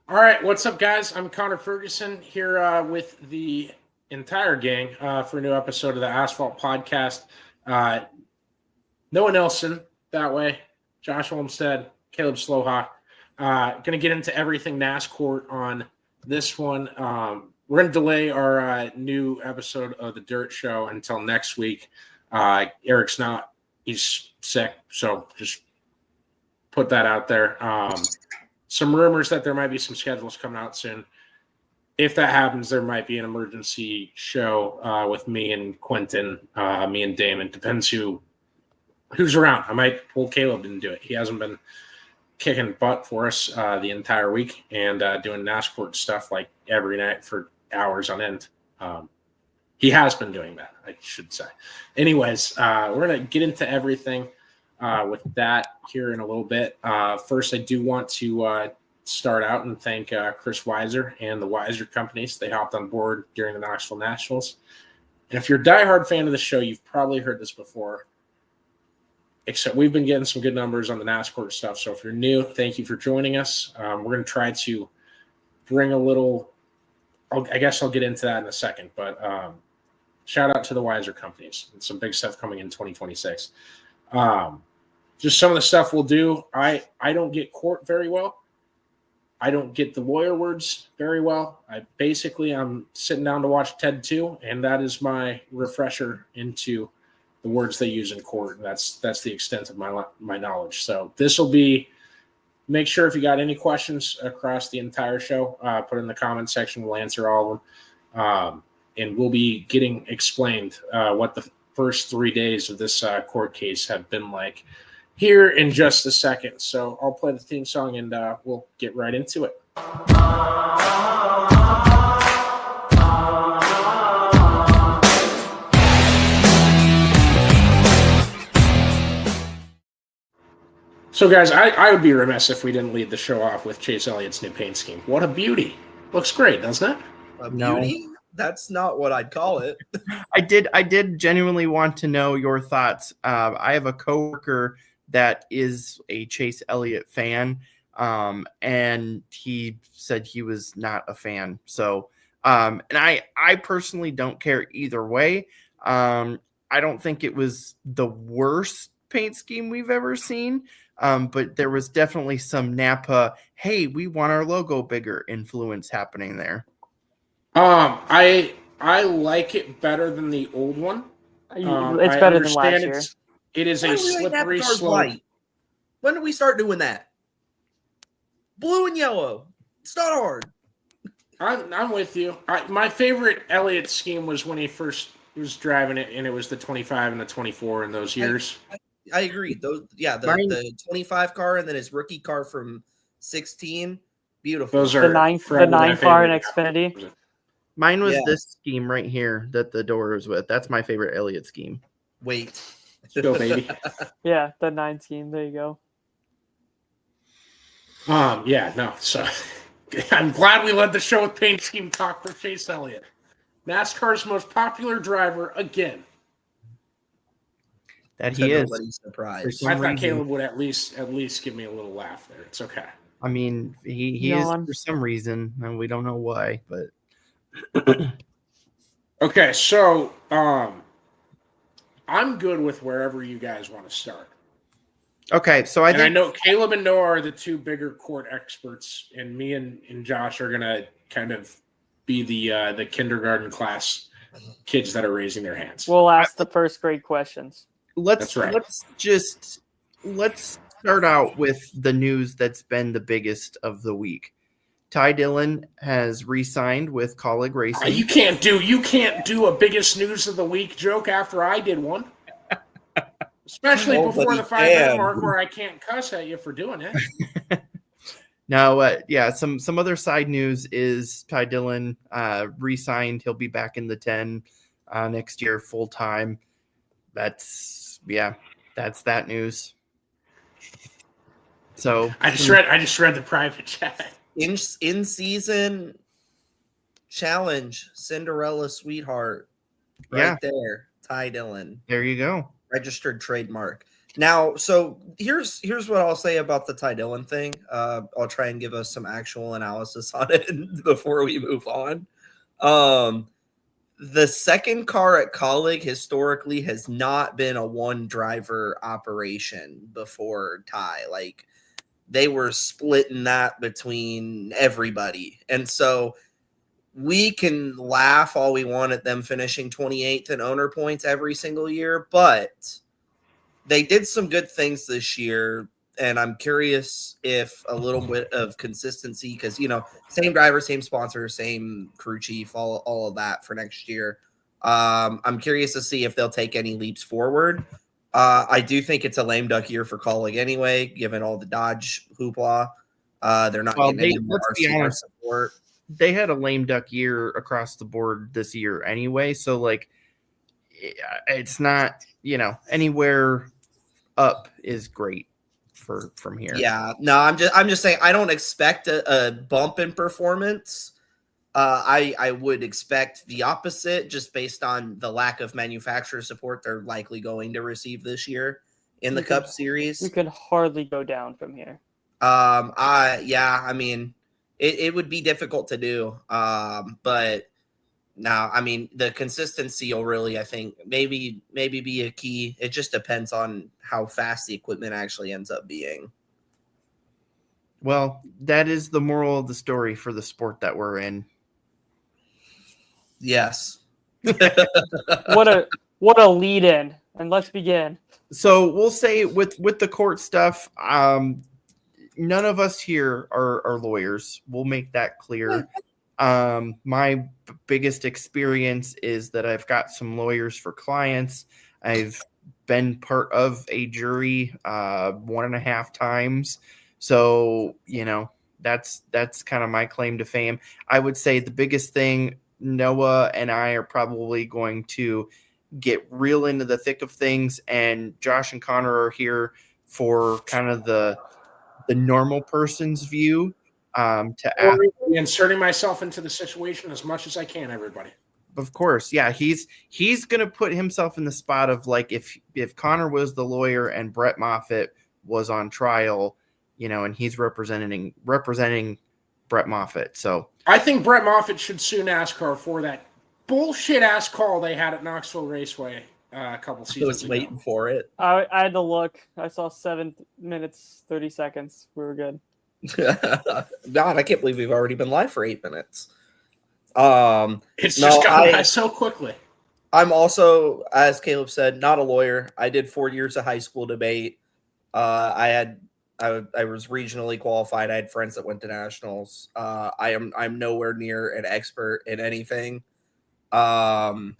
All right, what's up, guys? I'm Connor Ferguson here with the entire gang for a new episode of the Asphalt Podcast. Noah Nelson, that way, Josh Olmstead, Caleb Slowhawk. Going to get into everything NASCourt on this one. We're going to delay our new episode of the Dirt Show until next week. Eric's not; he's sick, so just put that out there. Some rumors that there might be some schedules coming out soon. If that happens, there might be an emergency show with me and Quentin, me and Damon. Depends who's around. I might pull Caleb and do it. He hasn't been kicking butt for us the entire week and doing NASCourt stuff like every night for hours on end. He has been doing that, I should say. Anyways, we're going to get into everything with that here in a little bit. First, I do want to start out and thank Chris Weiser and the Weiser companies. They hopped on board during the Knoxville Nationals. And if you're a diehard fan of the show, you've probably heard this before. Except we've been getting some good numbers on the NASCourt stuff. So if you're new, thank you for joining us. We're going to try to bring a little I guess I'll get into that in a second. But shout out to the Weiser companies and some big stuff coming in 2026. Just some of the stuff we'll do. I don't get court very well. I don't get the lawyer words very well. I'm sitting down to watch TED 2, and that is my refresher into the words they use in court. And that's the extent of my knowledge. So this will be. Make sure if you got any questions across the entire show, put it in the comment section. We'll answer all of them, and we'll be getting explained what the first 3 days of this court case have been like here in just a second. So I'll play the theme song and we'll get right into it. So, guys, I would be remiss if we didn't lead the show off with Chase Elliott's new paint scheme. What a beauty. Looks great, doesn't it? A beauty? That's not what I'd call it. I did genuinely want to know your thoughts. I have a coworker that is a Chase Elliott fan, and he said he was not a fan. So, and I personally don't care either way. I don't think it was the worst paint scheme we've ever seen. But there was definitely some Napa, hey, we want our logo bigger influence happening there. I like it better than the old one. It's better than last year. It is a slippery slope. When did we start doing that? Blue and yellow. It's not hard. I'm with you. My favorite Elliott scheme was when he first was driving it, and it was the 25 and the 24 in those years. I agree. The 25 car and then his rookie car from 16. Beautiful. Those are the nine car in Xfinity. Mine was this scheme right here that the door is with. That's my favorite Elliott scheme. Wait. Go, baby. Yeah, the 9 scheme. There you go. So I'm glad we led the show with paint scheme talk for Chase Elliott. NASCAR's most popular driver again. That he is. Surprised. I thought Caleb would at least give me a little laugh there. It's okay. I mean, he is for some reason, and we don't know why, but okay, so I'm good with wherever you guys want to start. Okay, so I know Caleb and Noah are the two bigger court experts, and me and Josh are gonna kind of be the kindergarten class kids that are raising their hands. We'll ask the first grade questions. Let's start out with the news that's been the biggest of the week. Ty Dillon has re-signed with Colleague Racing. You can't do a biggest news of the week joke after I did one. Especially before the 5-minute mark where I can't cuss at you for doing it. Now, some other side news is Ty Dillon re-signed. He'll be back in the 10 next year full time. That's that news. So I just read the private chat. In season challenge, Cinderella sweetheart, right there, Ty Dillon. There you go. Registered trademark. Now, so here's what I'll say about the Ty Dillon thing. I'll try and give us some actual analysis on it before we move on. The second car at Colleague historically has not been a one driver operation before Ty. Like they were splitting that between everybody. And so we can laugh all we want at them finishing 28th in owner points every single year, but they did some good things this year, and I'm curious if a little bit of consistency, because, same driver, same sponsor, same crew chief, all of that for next year. I'm curious to see if they'll take any leaps forward. I do think it's a lame duck year for Colleague anyway, given all the Dodge hoopla. They're not getting any more RCR support. They had a lame duck year across the board this year anyway, so like it's not, anywhere up is great from here. Yeah, no, I'm just saying I don't expect a bump in performance. I would expect the opposite, just based on the lack of manufacturer support they're likely going to receive this year in the Cup Series. You can hardly go down from here. I mean, it would be difficult to do. But no, I mean, the consistency will really, I think, maybe be a key. It just depends on how fast the equipment actually ends up being. Well, that is the moral of the story for the sport that we're in. Yes. What a lead in. And let's begin. So we'll say with the court stuff, none of us here are lawyers. We'll make that clear. My biggest experience is that I've got some lawyers for clients. I've been part of a jury 1.5 times. So, that's kind of my claim to fame. I would say the biggest thing, Noah and I are probably going to get real into the thick of things, and Josh and Connor are here for kind of the normal person's view. Inserting myself into the situation as much as I can, everybody. Of course, yeah. He's gonna put himself in the spot of like if Connor was the lawyer and Brett Moffitt was on trial, and he's representing Brett Moffitt. So I think Brett Moffitt should sue NASCAR for that bullshit ass call they had at Knoxville Raceway a couple seasons ago. Waiting for it. I had to look. I saw 7 minutes 30 seconds. We were good. God, I can't believe we've already been live for 8 minutes. It's just gone by so quickly. I'm also, as Caleb said, not a lawyer. I did 4 years of high school debate. I was regionally qualified. I had friends that went to nationals. I'm nowhere near an expert in anything. But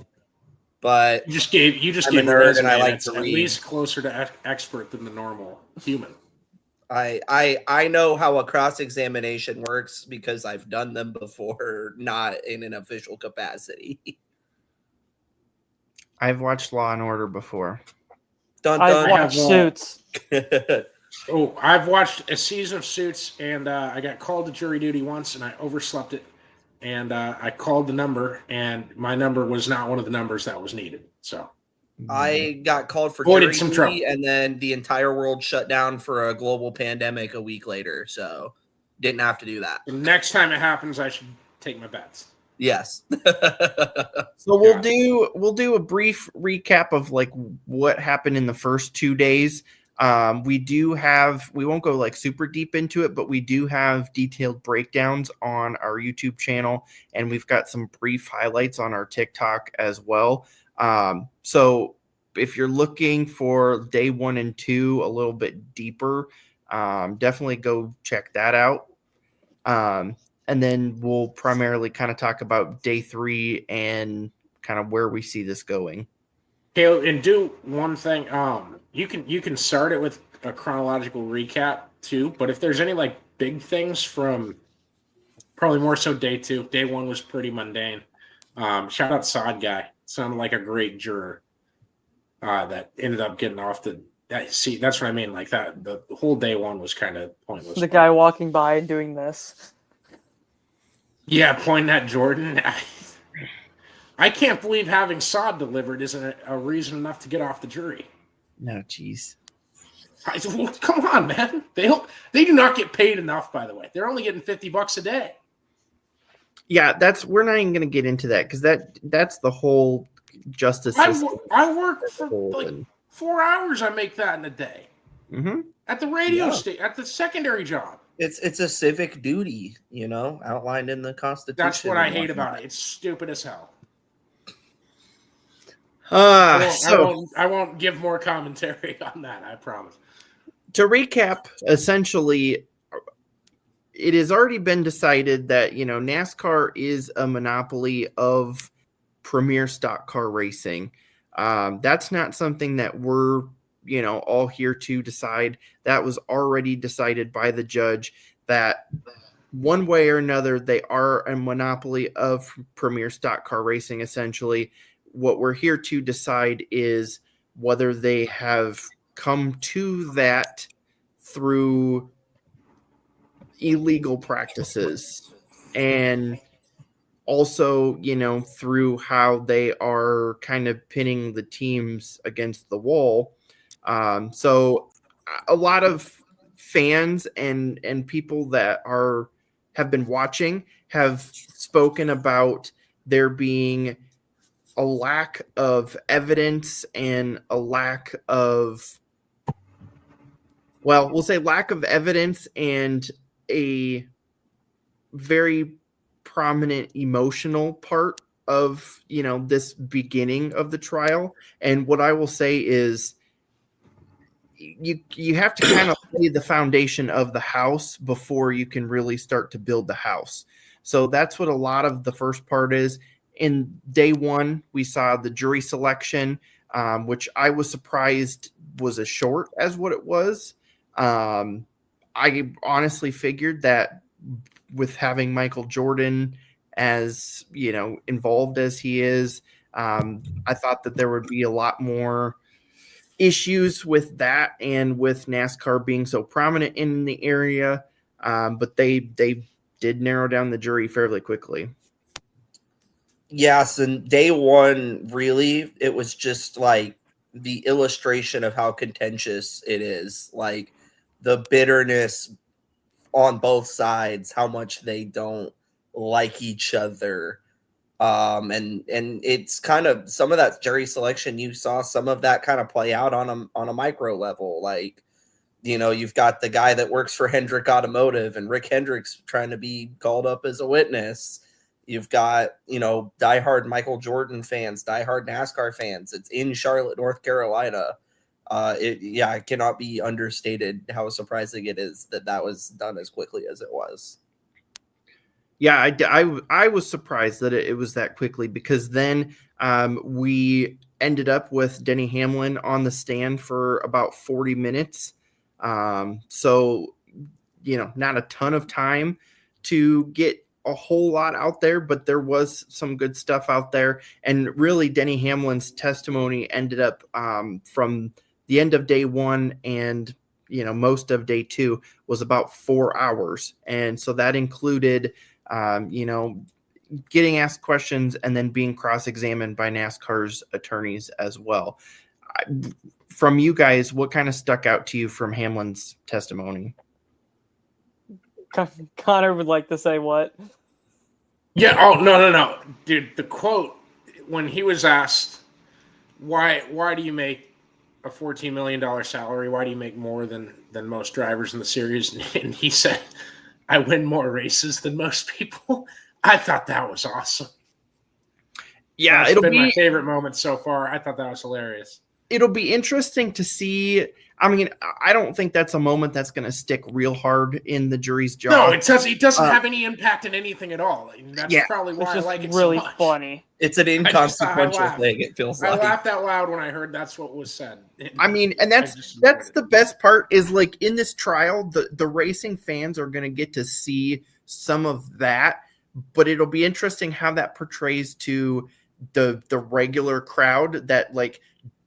you just gave a nerd, and I like to read. At least closer to expert than the normal human. I know how a cross-examination works because I've done them before, not in an official capacity. I've watched Law and Order before. I've watched Suits. I've watched a season of Suits, and I got called to jury duty once, and I overslept it. And I called the number, and my number was not one of the numbers that was needed. So I got called for jury duty, and then the entire world shut down for a global pandemic a week later. So didn't have to do that. The next time it happens, I should take my bets. Yes. So we'll do a brief recap of like what happened in the first 2 days. We won't go like super deep into it, but we do have detailed breakdowns on our YouTube channel, and we've got some brief highlights on our TikTok as well. So if you're looking for day 1 and 2 a little bit deeper, definitely go check that out. And then we'll primarily kind of talk about day 3 and kind of where we see this going. Okay, and do one thing. You can start it with a chronological recap too, but if there's any like big things from probably more so day 2. Day 1 was pretty mundane. Shout out Sod Guy. Sounded like a great juror that ended up getting off the. See, that's what I mean. Like that, the whole day 1 was kind of pointless. The guy walking by and doing this. Yeah, pointing at Jordan. I can't believe having Sod delivered isn't a reason enough to get off the jury. No, geez. Well, come on, man. They do not get paid enough, by the way. They're only getting $50 a day. Yeah, we're not even going to get into that because that's the whole justice system. I work for like 4 hours. I make that in a day at the radio station, at the secondary job. It's a civic duty, outlined in the Constitution. That's what I hate about it. It's stupid as hell. I won't give more commentary on that. I promise. To recap, essentially, it has already been decided that, NASCAR is a monopoly of premier stock car racing. That's not something that we're, all here to decide. That was already decided by the judge that one way or another, they are a monopoly of premier stock car racing. Essentially, what we're here to decide is whether they have come to that through illegal practices and also, through how they are kind of pinning the teams against the wall. So a lot of fans and people that have been watching have spoken about there being a lack of evidence and a lack of, we'll say lack of evidence and a very prominent emotional part of, this beginning of the trial. And what I will say is you have to kind of lay the foundation of the house before you can really start to build the house. So that's what a lot of the first part is. In day one, we saw the jury selection, which I was surprised was as short as what it was. I honestly figured that with having Michael Jordan as, involved as he is, I thought that there would be a lot more issues with that and with NASCAR being so prominent in the area. But they did narrow down the jury fairly quickly. Yes, and day one, really, it was just like the illustration of how contentious it is. Like the bitterness on both sides, how much they don't like each other. And it's kind of some of that jury selection, you saw some of that kind of play out on a micro level. Like, you've got the guy that works for Hendrick Automotive and Rick Hendricks trying to be called up as a witness. You've got, diehard Michael Jordan fans, diehard NASCAR fans. It's in Charlotte, North Carolina. It cannot be understated how surprising it is that was done as quickly as it was. Yeah, I was surprised that it was that quickly because then we ended up with Denny Hamlin on the stand for about 40 minutes. So, not a ton of time to get a whole lot out there, but there was some good stuff out there. And really, Denny Hamlin's testimony ended up from the end of day one and, most of day two was about 4 hours. And so that included, getting asked questions and then being cross-examined by NASCAR's attorneys as well. From you guys, what kind of stuck out to you from Hamlin's testimony? Connor would like to say what? Yeah. Oh, no. Dude, the quote when he was asked, why do you make a $14 million salary? Why do you make more than most drivers in the series? And he said, I win more races than most people. I thought that was awesome. Yeah, it'll been my favorite moment so far. I thought that was hilarious. It'll be interesting to see. I mean, I don't think that's a moment that's going to stick real hard in the jury's jaw. No, it doesn't have any impact in anything at all. That's probably why I like it really so much. Funny. It's an inconsequential thing, it feels like. I laughed out loud when I heard that's what was said. And that's the best part is like in this trial, the racing fans are going to get to see some of that, but it'll be interesting how that portrays to the regular crowd that like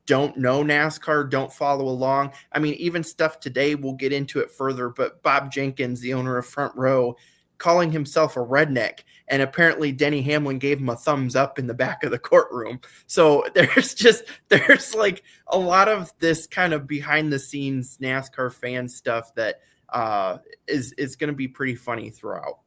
don't know NASCAR, don't follow along. I mean, even stuff today, we'll get into it further, but Bob Jenkins, the owner of Front Row, calling himself a redneck. And apparently Denny Hamlin gave him a thumbs up in the back of the courtroom. So there's like a lot of this kind of behind the scenes NASCAR fan stuff that is going to be pretty funny throughout.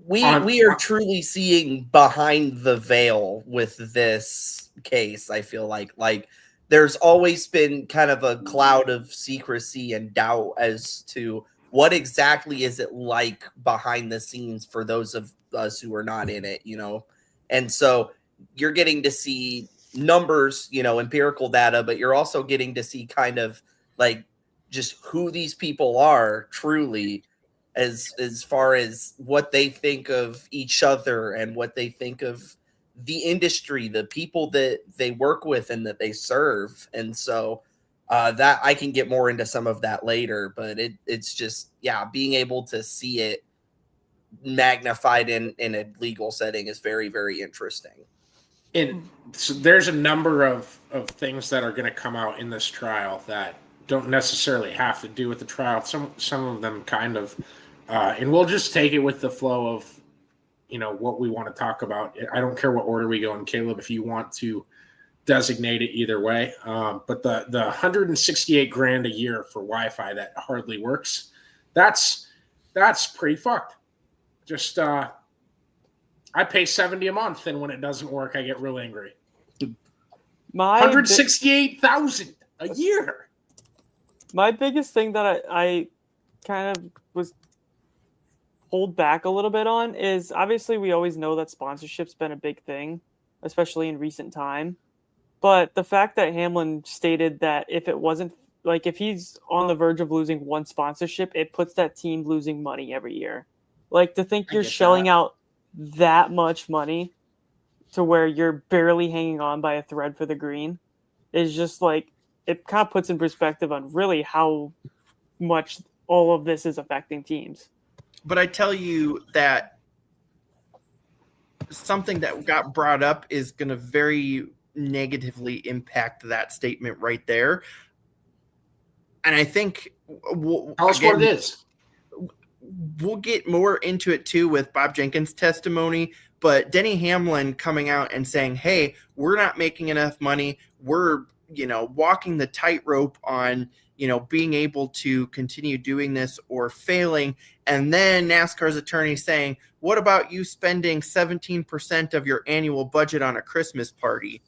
We are truly seeing behind the veil with this case. I feel like there's always been kind of a cloud of secrecy and doubt as to what exactly is it like behind the scenes for those of us who are not in it, and so you're getting to see numbers, empirical data, but you're also getting to see kind of like just who these people are truly, as far as what they think of each other and what they think of the industry, the people that they work with and that they serve. And so that I can get more into some of that later, but it's just, being able to see it magnified in a legal setting is very, very interesting. And so there's a number of things that are going to come out in this trial that don't necessarily have to do with the trial. Some of them kind of, and we'll just take it with the flow of, what we want to talk about. I don't care what order we go in, Caleb, if you want to designate it either way. But the $168,000 a year for Wi-Fi that hardly works, that's pretty fucked. Just I pay $70 a month, and when it doesn't work, I get real angry. $168,000 a year. My biggest thing that I kind of was hold back a little bit on is obviously we always know that sponsorship's been a big thing, especially in recent time. But the fact that Hamlin stated that if he's on the verge of losing one sponsorship, it puts that team losing money every year. Like, to think you're shelling out that much money to where you're barely hanging on by a thread for the green is just like, it kind of puts in perspective on really how much all of this is affecting teams. But I tell you that something that got brought up is going to very negatively impact that statement right there. And I think tell us what it is. We'll get more into it too with Bob Jenkins' testimony, but Denny Hamlin coming out and saying, hey, we're not making enough money. We're, walking the tightrope on, being able to continue doing this or failing. And then NASCAR's attorney saying, what about you spending 17% of your annual budget on a Christmas party?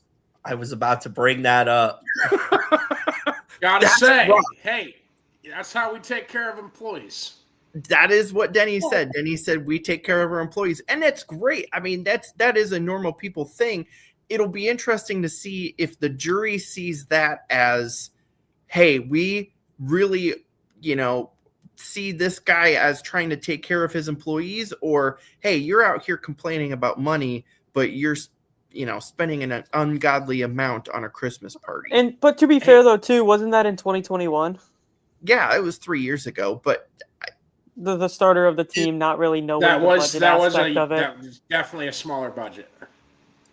I was about to bring that up. Gotta say, hey, that's how we take care of employees. That is what Denny said. Denny said, we take care of our employees. And that's great. I mean, that is a normal people thing. It'll be interesting to see if the jury sees that as, hey, we really, see this guy as trying to take care of his employees, or, hey, you're out here complaining about money, but you're, spending an ungodly amount on a Christmas party. But to be fair though, too, wasn't that in 2021? Yeah, it was 3 years ago, but the starter of the team not really knowing the budget aspect of it. That was definitely a smaller budget.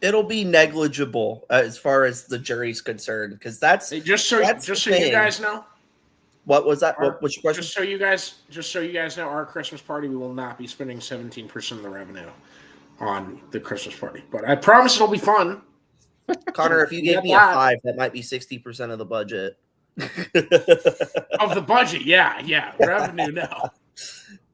It'll be negligible as far as the jury's concerned, because that's just so you guys know. What was that? What's your question? Just so you guys know, our Christmas party, we will not be spending 17% of the revenue on the Christmas party, but I promise it'll be fun. Connor, if you gave me a 5, that might be 60% of the budget. Of the budget, yeah. Revenue, no.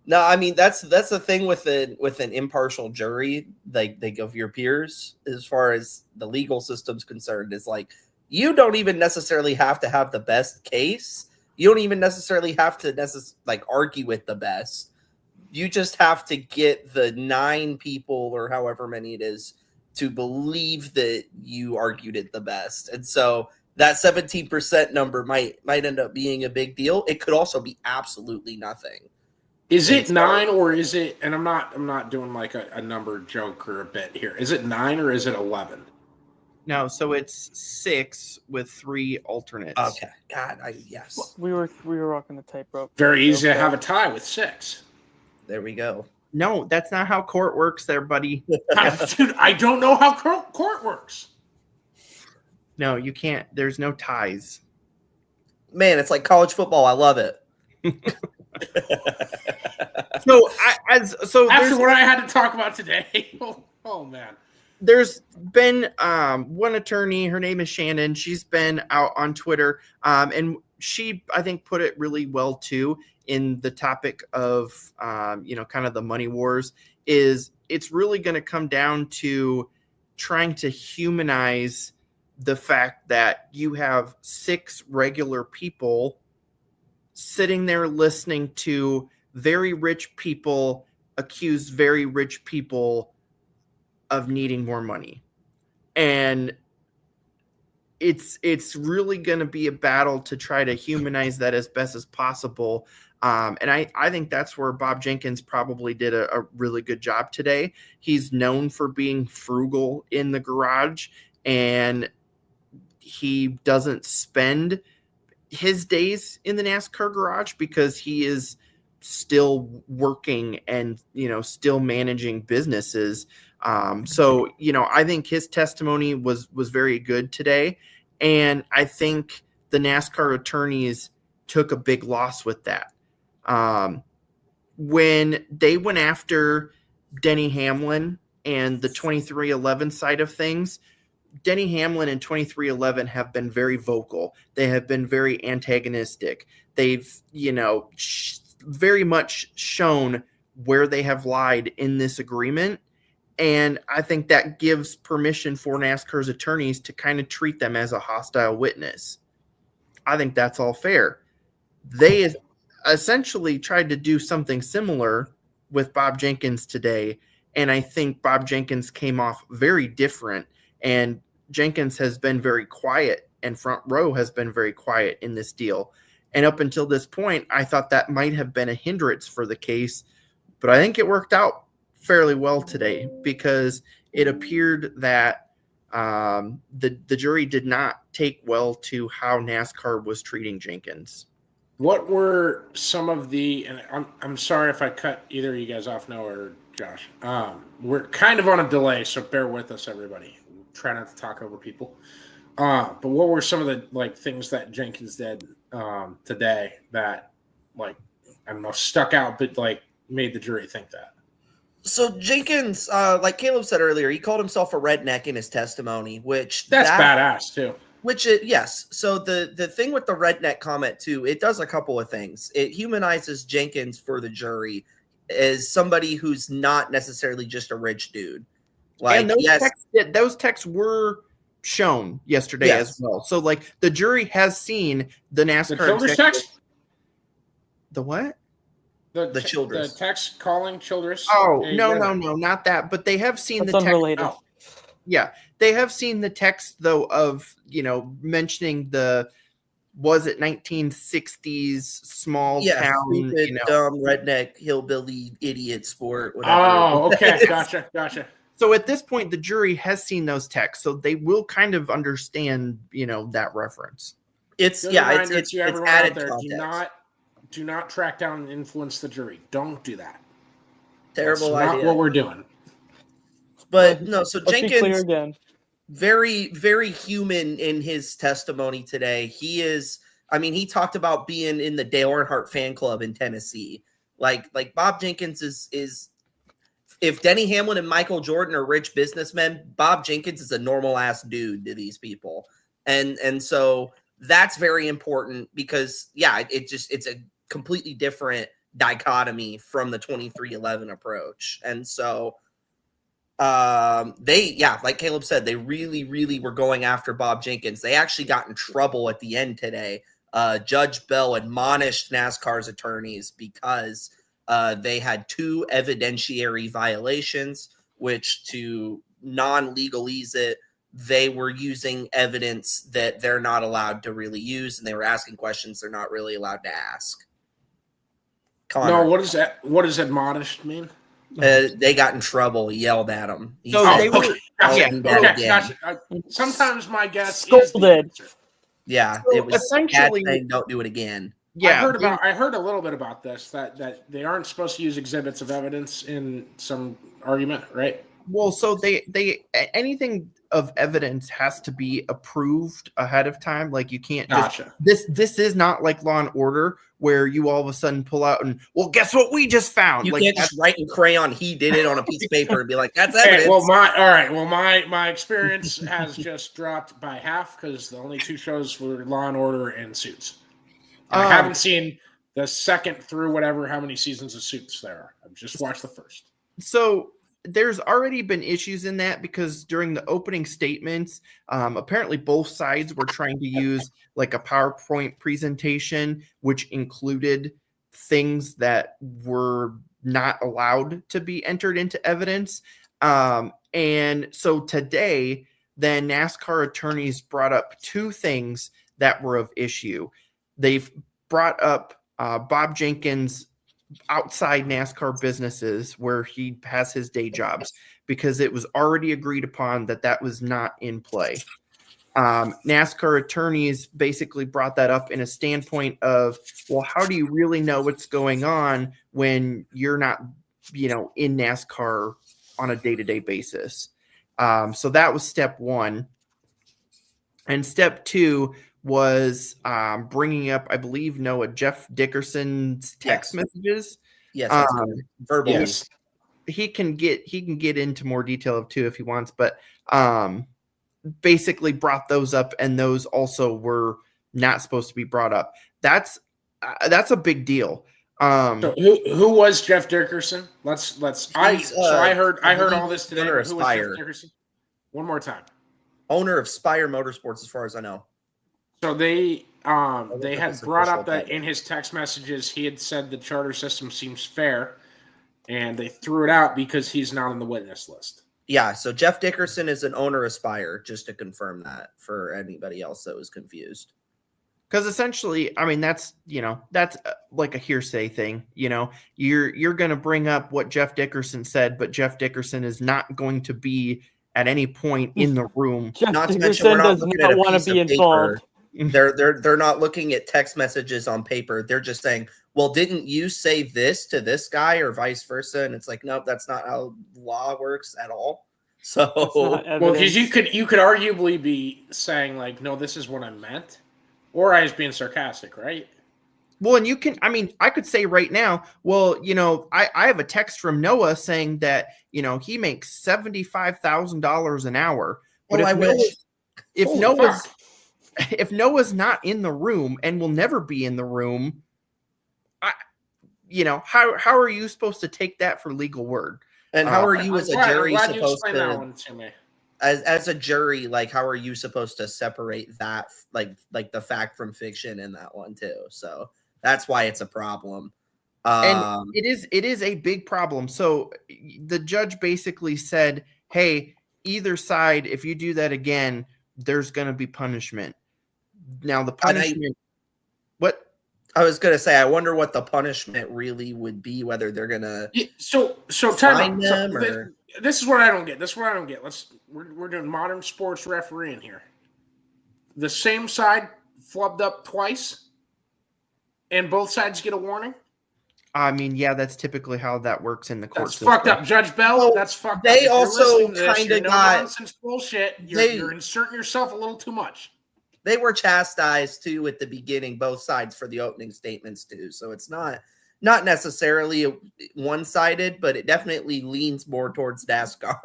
No, I mean that's the thing with an impartial jury, like they of your peers, as far as the legal system's concerned, is like you don't even necessarily have to have the best case. You don't even necessarily have to argue with the best. You just have to get the 9 people or however many it is to believe that you argued it the best. And so that 17% number might end up being a big deal. It could also be absolutely nothing. Is it 9 or is it, and I'm not doing like a number joke or a bit here. Is it 9 or is it 11? No, so it's 6 with 3 alternates. Okay. God, yes. We were rocking the tightrope. Very easy to have a tie with 6. There we go. No, that's not how court works there, buddy. Dude, I don't know how court works. No, you can't. There's no ties. Man, it's like college football. I love it. So after what I had to talk about today, oh man. There's been one attorney, her name is Shannon. She's been out on Twitter, and she, I think, put it really well too in the topic of kind of the money wars. Is it's really going to come down to trying to humanize the fact that you have 6 regular people sitting there listening to very rich people accuse very rich people of needing more money. And it's really going to be a battle to try to humanize that as best as possible. And I think that's where Bob Jenkins probably did a really good job today. He's known for being frugal in the garage, and he doesn't spend his days in the NASCAR garage because he is still working and, still managing businesses. So I think his testimony was very good today. And I think the NASCAR attorneys took a big loss with that. When they went after Denny Hamlin and the 2311 side of things, Denny Hamlin and 2311 have been very vocal. They have been very antagonistic. They've, very much shown where they have lied in this agreement. And I think that gives permission for NASCAR's attorneys to kind of treat them as a hostile witness. I think that's all fair. They essentially tried to do something similar with Bob Jenkins today. And I think Bob Jenkins came off very different. And Jenkins has been very quiet, and Front Row has been very quiet in this deal. And up until this point, I thought that might have been a hindrance for the case. But I think it worked out fairly well today because it appeared that the jury did not take well to how NASCAR was treating Jenkins. What were some of the, and I'm sorry if I cut either of you guys off, Noah or Josh. We're kind of on a delay, so bear with us, everybody. Try not to talk over people. But what were some of the things that Jenkins did today that I don't know, stuck out, but made the jury think that? So Jenkins, like Caleb said earlier, he called himself a redneck in his testimony, which that's badass too. Yes. So the thing with the redneck comment too, it does a couple of things. It humanizes Jenkins for the jury as somebody who's not necessarily just a rich dude. And those texts were shown yesterday as well. So the jury has seen the NASCAR. The Childress text? The what? The Childress. The text calling Childress. Oh, no, not that. But they have seen That's the text. unrelated. Oh. Yeah. They have seen the text though of, mentioning was it 1960s small town? Stupid, dumb, redneck, hillbilly, idiot sport. Whatever. Oh, okay. Gotcha. So at this point, the jury has seen those texts, so they will kind of understand, that reference. It's added context. Do not track down and influence the jury. Don't do that. Terrible That's idea. not what we're doing. But no, so Let's be clear Jenkins, again. very, very human in his testimony today. He talked about being in the Dale Earnhardt fan club in Tennessee. Like Bob Jenkins is if Denny Hamlin and Michael Jordan are rich businessmen, Bob Jenkins is a normal ass dude to these people. And so that's very important because it's a completely different dichotomy from the 2311 approach. And so like Caleb said, they really, really were going after Bob Jenkins. They actually got in trouble at the end today. Judge Bell admonished NASCAR's attorneys because they had 2 evidentiary violations, which to non-legalese it, they were using evidence that they're not allowed to really use, and they were asking questions they're not really allowed to ask. Connor. No, what does admonished mean? They got in trouble. He yelled at them. Gotcha. Sometimes my guess Scolded. Yeah, so it was essentially saying, don't do it again. Yeah, I heard a little bit about this that they aren't supposed to use exhibits of evidence in some argument, right? Well, so they anything of evidence has to be approved ahead of time. Like you can't just Gotcha. this is not like Law and Order where you all of a sudden pull out and well, guess what we just found? You Like can't just write in crayon he did it on a piece of paper and be like, that's Hey, evidence. well, my experience has just dropped by half because the only two shows were Law and Order and Suits. And I haven't seen the second through whatever how many seasons of Suits there are. I've just watched the first. So there's already been issues in that because during the opening statements, apparently both sides were trying to use like a PowerPoint presentation, which included things that were not allowed to be entered into evidence. And so today, then NASCAR attorneys brought up two things that were of issue. They've brought up Bob Jenkins' outside NASCAR businesses where he has his day jobs because it was already agreed upon that was not in play. NASCAR attorneys basically brought that up in a standpoint of, well, how do you really know what's going on when you're not, in NASCAR on a day-to-day basis? So that was step one. And step two was bringing up, I believe, Noah, Jeff Dickerson's text messages. Yes, that's verbal. Yes. He can get into more detail of too if he wants, but basically brought those up, and those also were not supposed to be brought up. That's a big deal. So who was Jeff Dickerson? I heard all this today. Who was Jeff Dickerson? One more time. Owner of Spire Motorsports, as far as I know. So they had brought up that in his text messages he had said the charter system seems fair, and they threw it out because he's not on the witness list. Yeah, so Jeff Dickerson is an owner of Spire, just to confirm that for anybody else that was confused. Because essentially, I mean, that's like a hearsay thing. You're going to bring up what Jeff Dickerson said, but Jeff Dickerson is not going to be at any point in the room. Jeff Not to Dickerson mention, we're not does looking not at a want piece to be of involved. paper. They're not looking at text messages on paper. They're just saying, well, didn't you say this to this guy or vice versa? And it's like, nope, that's not how law works at all. So, well, because you could arguably be saying like, no, this is what I meant, or I was being sarcastic, right? Well, and I could say right now, well, I have a text from Noah saying that, he makes $75,000 an hour. But if Noah's not in the room and will never be in the room, how are you supposed to take that for legal word? And how are you as a jury supposed to that one to me? As a jury, like, how are you supposed to separate that, like the fact from fiction in that one too? So that's why it's a problem. And it is a big problem. So the judge basically said, hey, either side, if you do that again, there's going to be punishment. Now the punishment, what? I was going to say, I wonder what the punishment really would be, whether they're going to fine them or... This is what I don't get. We're doing modern sports refereeing here. The same side flubbed up twice, and both sides get a warning. I mean, yeah, that's typically how that works in the court system. Fucked up, Judge Bell. Well, that's fucked they up. also kind of got nonsense bullshit. You're inserting yourself a little too much. They were chastised too at the beginning, both sides, for the opening statements too. So it's not necessarily one-sided, but it definitely leans more towards NASCAR.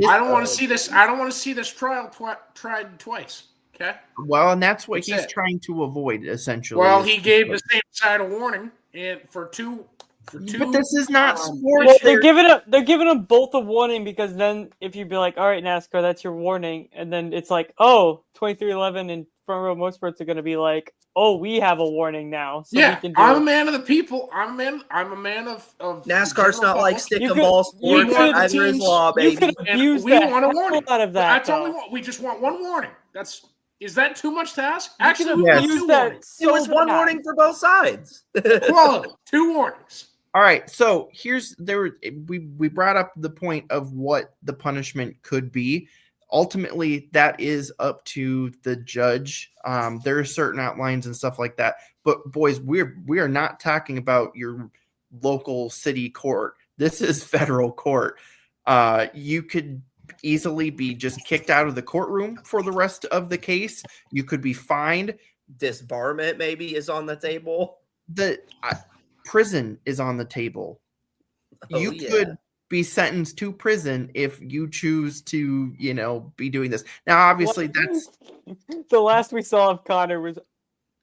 I don't want to see this. I don't want to see this trial tried twice. Okay. Well, and that's what he's trying to avoid, essentially. Well, he gave the same side a warning, and for two. But this is not sports. Well, they're giving them both a warning, because then if you'd be like, all right, NASCAR, that's your warning, and then it's like, oh, 2311 and Front Row Motorsports are going to be like, oh, we have a warning now. So yeah, we can do I'm a man of the people. I'm a man of NASCAR's not like stick and ball sports. Either is law, baby. We want a warning out of that. That's only we just want one warning. Is that too much to ask? You Actually, we want use two that. warnings. It was one warning for both sides. Quality, 2 warnings. All right, so we brought up the point of what the punishment could be. Ultimately, that is up to the judge. There are certain outlines and stuff like that. But boys, we are not talking about your local city court. This is federal court. You could easily be just kicked out of the courtroom for the rest of the case. You could be fined. Disbarment maybe is on the table. The prison is on the table. Oh, You yeah. could be sentenced to prison if you choose to, be doing this. Now, obviously, that's the last we saw of Connor was.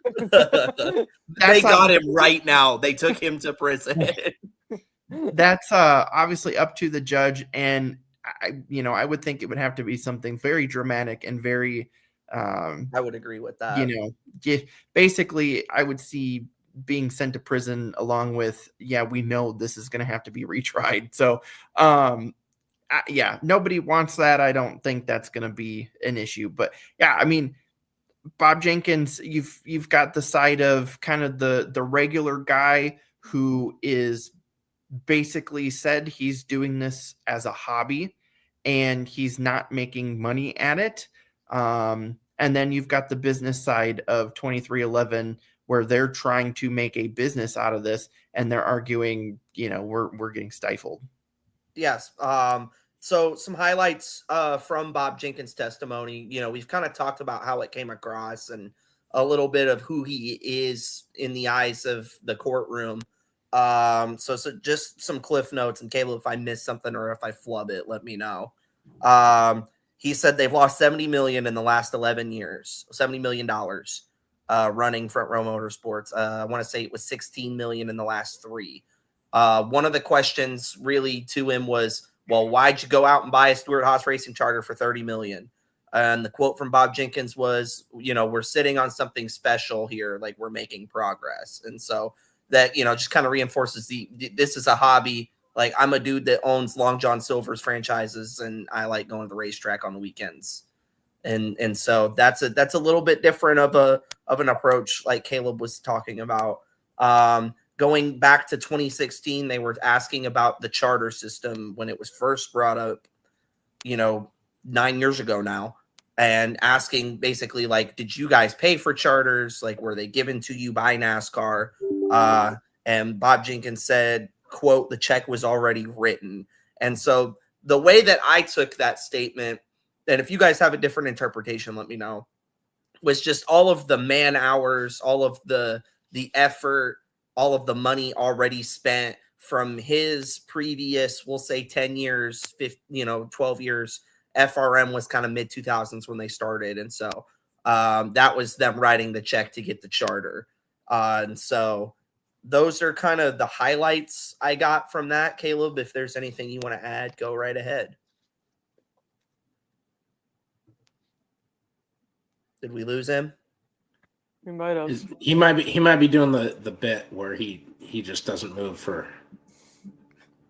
They got him right now. They took him to prison. That's obviously up to the judge, and I would think it would have to be something very dramatic and very. I would agree with that. Basically, I would see being sent to prison along with, we know this is going to have to be retried. So, nobody wants that. I don't think that's going to be an issue. But yeah, I mean, Bob Jenkins, you've got the side of kind of the regular guy who is basically said he's doing this as a hobby and he's not making money at it. And then you've got the business side of 2311 where they're trying to make a business out of this and they're arguing, we're getting stifled. Yes. So some highlights from Bob Jenkins' testimony. We've kind of talked about how it came across and a little bit of who he is in the eyes of the courtroom. So just some cliff notes, and Caleb, if I miss something or if I flub it, let me know. He said they've lost $70 million in the last 11 years, $70 million running Front Row Motorsports. I want to say it was $16 million in the last 3. One of the questions really to him was, well, why'd you go out and buy a Stewart-Haas Racing charter for $30 million? And the quote from Bob Jenkins was, we're sitting on something special here, like we're making progress. And so that, just kind of reinforces this is a hobby. Like, I'm a dude that owns Long John Silver's franchises, and I like going to the racetrack on the weekends. And so that's a little bit different of an approach, like Caleb was talking about. Going back to 2016, they were asking about the charter system when it was first brought up, 9 years ago now, and asking basically, like, did you guys pay for charters? Like, were they given to you by NASCAR? And Bob Jenkins said, quote, the check was already written. And so the way that I took that statement, and if you guys have a different interpretation, let me know, was just all of the man hours, all of the effort, all of the money already spent from his previous, we'll say 10 years, 12 years. FRM was kind of mid 2000s when they started. And so that was them writing the check to get the charter. And so those are kind of the highlights I got from that. Caleb, if there's anything you want to add, go right ahead. Did we lose him? We might have. He might be doing the bit where he just doesn't move for.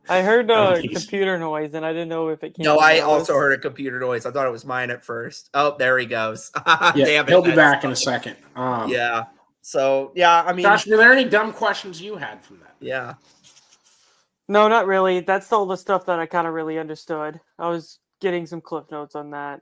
I heard a computer noise, and I didn't know if it came. No, I also heard a computer noise. I thought it was mine at first. Oh, there he goes. Yeah, damn it, he'll be back in a second. Yeah. So yeah, I mean, Josh, were there any dumb questions you had from that? Yeah. No, not really. That's all the stuff that I kind of really understood. I was getting some cliff notes on that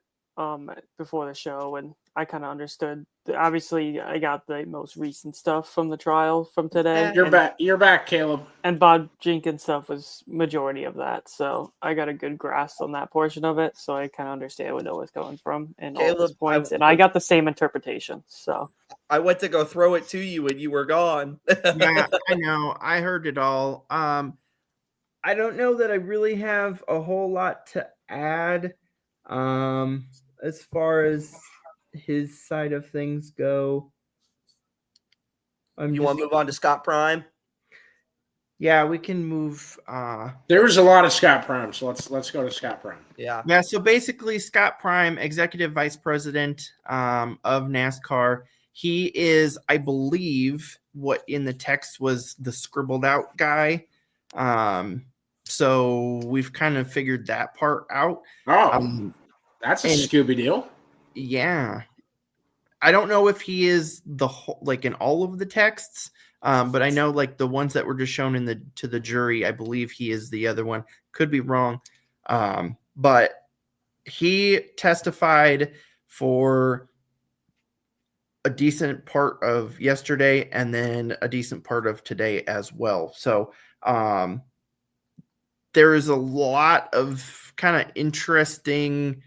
before the show, and I kind of understood. Obviously, I got the most recent stuff from the trial from today. You're back, Caleb. And Bob Jenkins stuff was majority of that, so I got a good grasp on that portion of it. So I kind of understand where Noah's coming from and all those points, and I got the same interpretation. So I went to go throw it to you, and you were gone. Yeah, I know. I heard it all. I don't know that I really have a whole lot to add. As far as his side of things go, You want to move on to Scott Prime? Yeah, we can move. There was a lot of Scott Prime, so let's go to Scott Prime. Yeah. So basically, Scott Prime, executive vice president of NASCAR. He is, I believe, what in the text was the scribbled out guy. So we've kind of figured that part out. Oh, that's a Scooby deal. Yeah. I don't know if he is the whole, like in all of the texts, but I know like the ones that were just shown to the jury, I believe he is the other one. Could be wrong. But he testified for a decent part of yesterday and then a decent part of today as well. So there is a lot of kind of interesting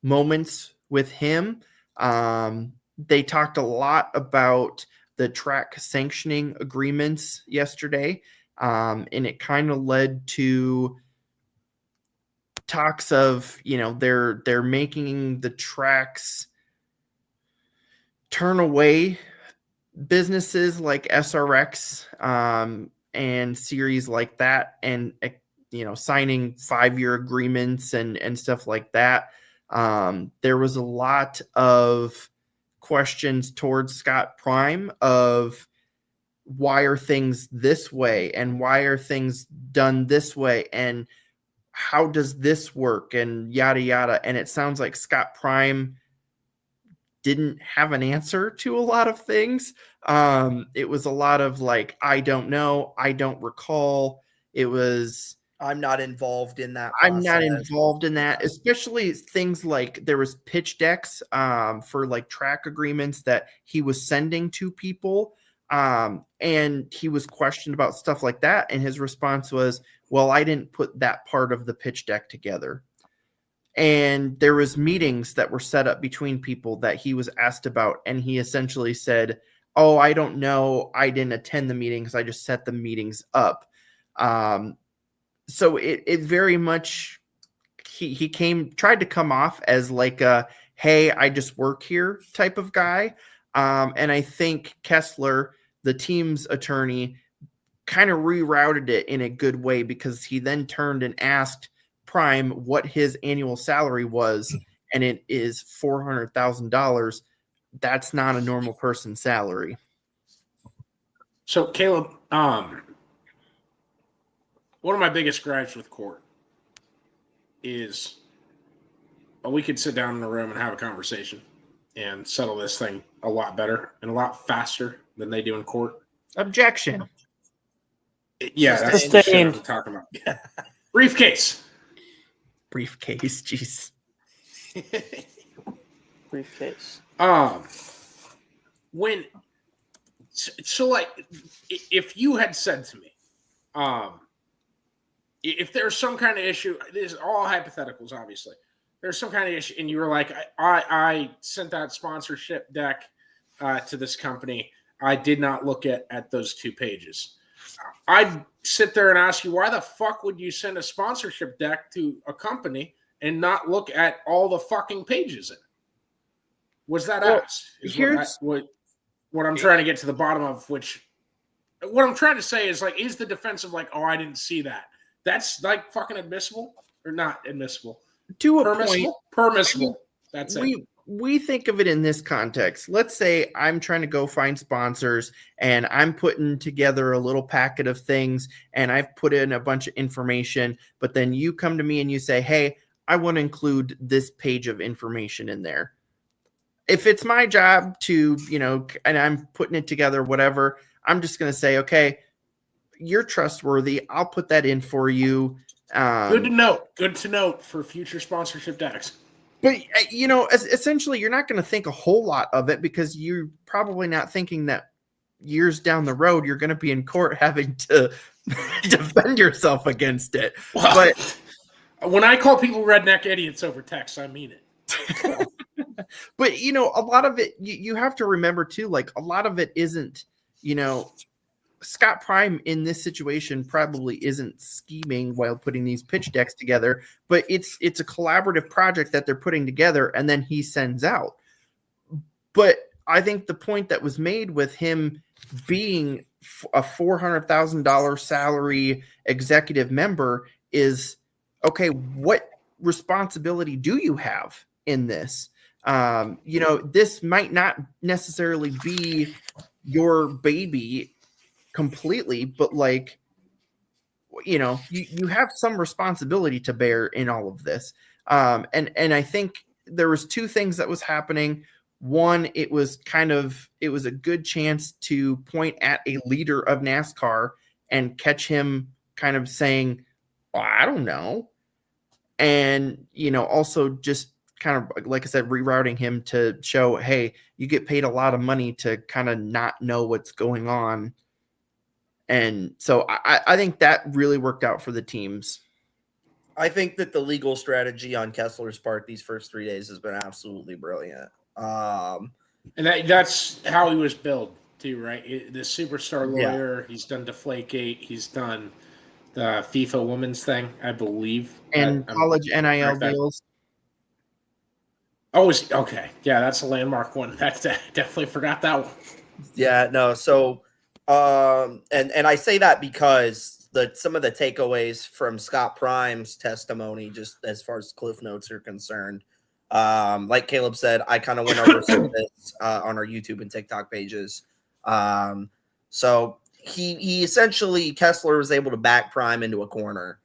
moments with him. They talked a lot about the track sanctioning agreements yesterday, and it kind of led to talks of, they're making the tracks turn away businesses like SRX and series like that, and signing 5-year agreements and stuff like that. There was a lot of questions towards Scott Prime of why are things this way and why are things done this way and how does this work and yada yada. And it sounds like Scott Prime didn't have an answer to a lot of things. It was a lot of like, I don't know, I don't recall. It was, I'm not involved in that. I'm not involved in that, especially things like there was pitch decks for like track agreements that he was sending to people. And he was questioned about stuff like that. And his response was, well, I didn't put that part of the pitch deck together. And there was meetings that were set up between people that he was asked about. And he essentially said, oh, I don't know. I didn't attend the meetings. I just set the meetings up. So it very much, he tried to come off as like a, hey, I just work here type of guy. And I think Kessler, the team's attorney, kind of rerouted it in a good way, because he then turned and asked Prime what his annual salary was, and it is $400,000. That's not a normal person's salary. So, Caleb, one of my biggest gripes with court is we could sit down in a room and have a conversation and settle this thing a lot better and a lot faster than they do in court. Objection. Yeah, that's the shit I'm talking about. Briefcase. Jeez. Briefcase. When so like if you had said to me, if there's some kind of issue, this is all hypotheticals, obviously. There's some kind of issue, and you were like, I sent that sponsorship deck to this company. I did not look at those 2 pages. I'd sit there and ask you, why the fuck would you send a sponsorship deck to a company and not look at all the fucking pages in it? Was that asked? Is what I'm trying to get to the bottom of, which what I'm trying to say is like, is the defense of like, oh, I didn't see that. That's like fucking admissible or not admissible? To a permissible? point. Permissible. That's it. We think of it in this context. Let's say I'm trying to go find sponsors and I'm putting together a little packet of things and I've put in a bunch of information, but then you come to me and you say, hey, I want to include this page of information in there. If it's my job to, and I'm putting it together, whatever, I'm just going to say, okay, you're trustworthy. I'll put that in for you. Good to note for future sponsorship decks. But, essentially, you're not going to think a whole lot of it, because you're probably not thinking that years down the road, you're going to be in court having to defend yourself against it. Well, but when I call people redneck idiots over text, I mean it. But, a lot of it, you have to remember, too, like a lot of it isn't, Scott Prime in this situation probably isn't scheming while putting these pitch decks together, but it's a collaborative project that they're putting together and then he sends out. But I think the point that was made with him being a $400,000 salary executive member is, okay, what responsibility do you have in this? This might not necessarily be your baby completely, but like, you have some responsibility to bear in all of this. And I think there was 2 things that was happening. One, it was a good chance to point at a leader of NASCAR and catch him kind of saying, well, I don't know. And, also just kind of, like I said, rerouting him to show, hey, you get paid a lot of money to kind of not know what's going on. And so I think that really worked out for the teams. I think that the legal strategy on Kessler's part these first 3 days has been absolutely brilliant. And that's how he was billed too, right? The superstar Yeah. lawyer. He's done Deflategate. He's done the FIFA women's thing, I believe. And college NIL deals. Oh, okay. Yeah, that's a landmark one. Definitely forgot that one. Yeah, no. So, and I say that because some of the takeaways from Scott Prime's testimony, just as far as cliff notes are concerned, like Caleb said, I kind of went over some of this on our YouTube and TikTok pages. So he essentially, Kessler was able to back Prime into a corner,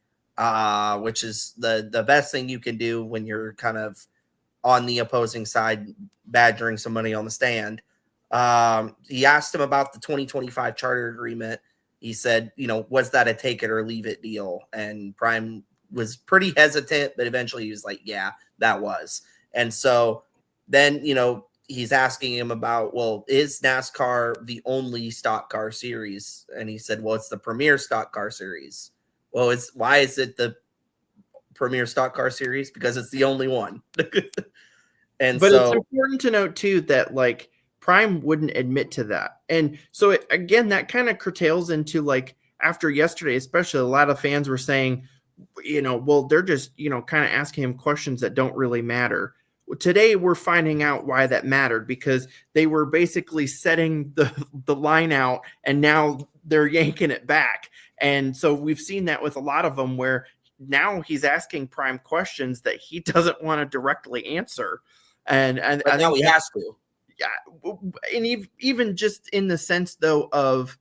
which is the best thing you can do when you're kind of on the opposing side, badgering somebody on the stand. He asked him about the 2025 charter agreement. He said, was that a take it or leave it deal? And Prime was pretty hesitant, but eventually he was like, yeah, that was. And so then, he's asking him about, well, is NASCAR the only stock car series? And he said, well, it's the premier stock car series. Well, why is it the premier stock car series? Because it's the only one. But it's important to note too that like Prime wouldn't admit to that. And so again, that kind of curtails into like after yesterday, especially a lot of fans were saying, well, they're just, kind of asking him questions that don't really matter. Today, we're finding out why that mattered because they were basically setting the line out and now they're yanking it back. And so we've seen that with a lot of them where now he's asking Prime questions that he doesn't want to directly answer. And now he has to. Yeah. And even just in the sense, though, of,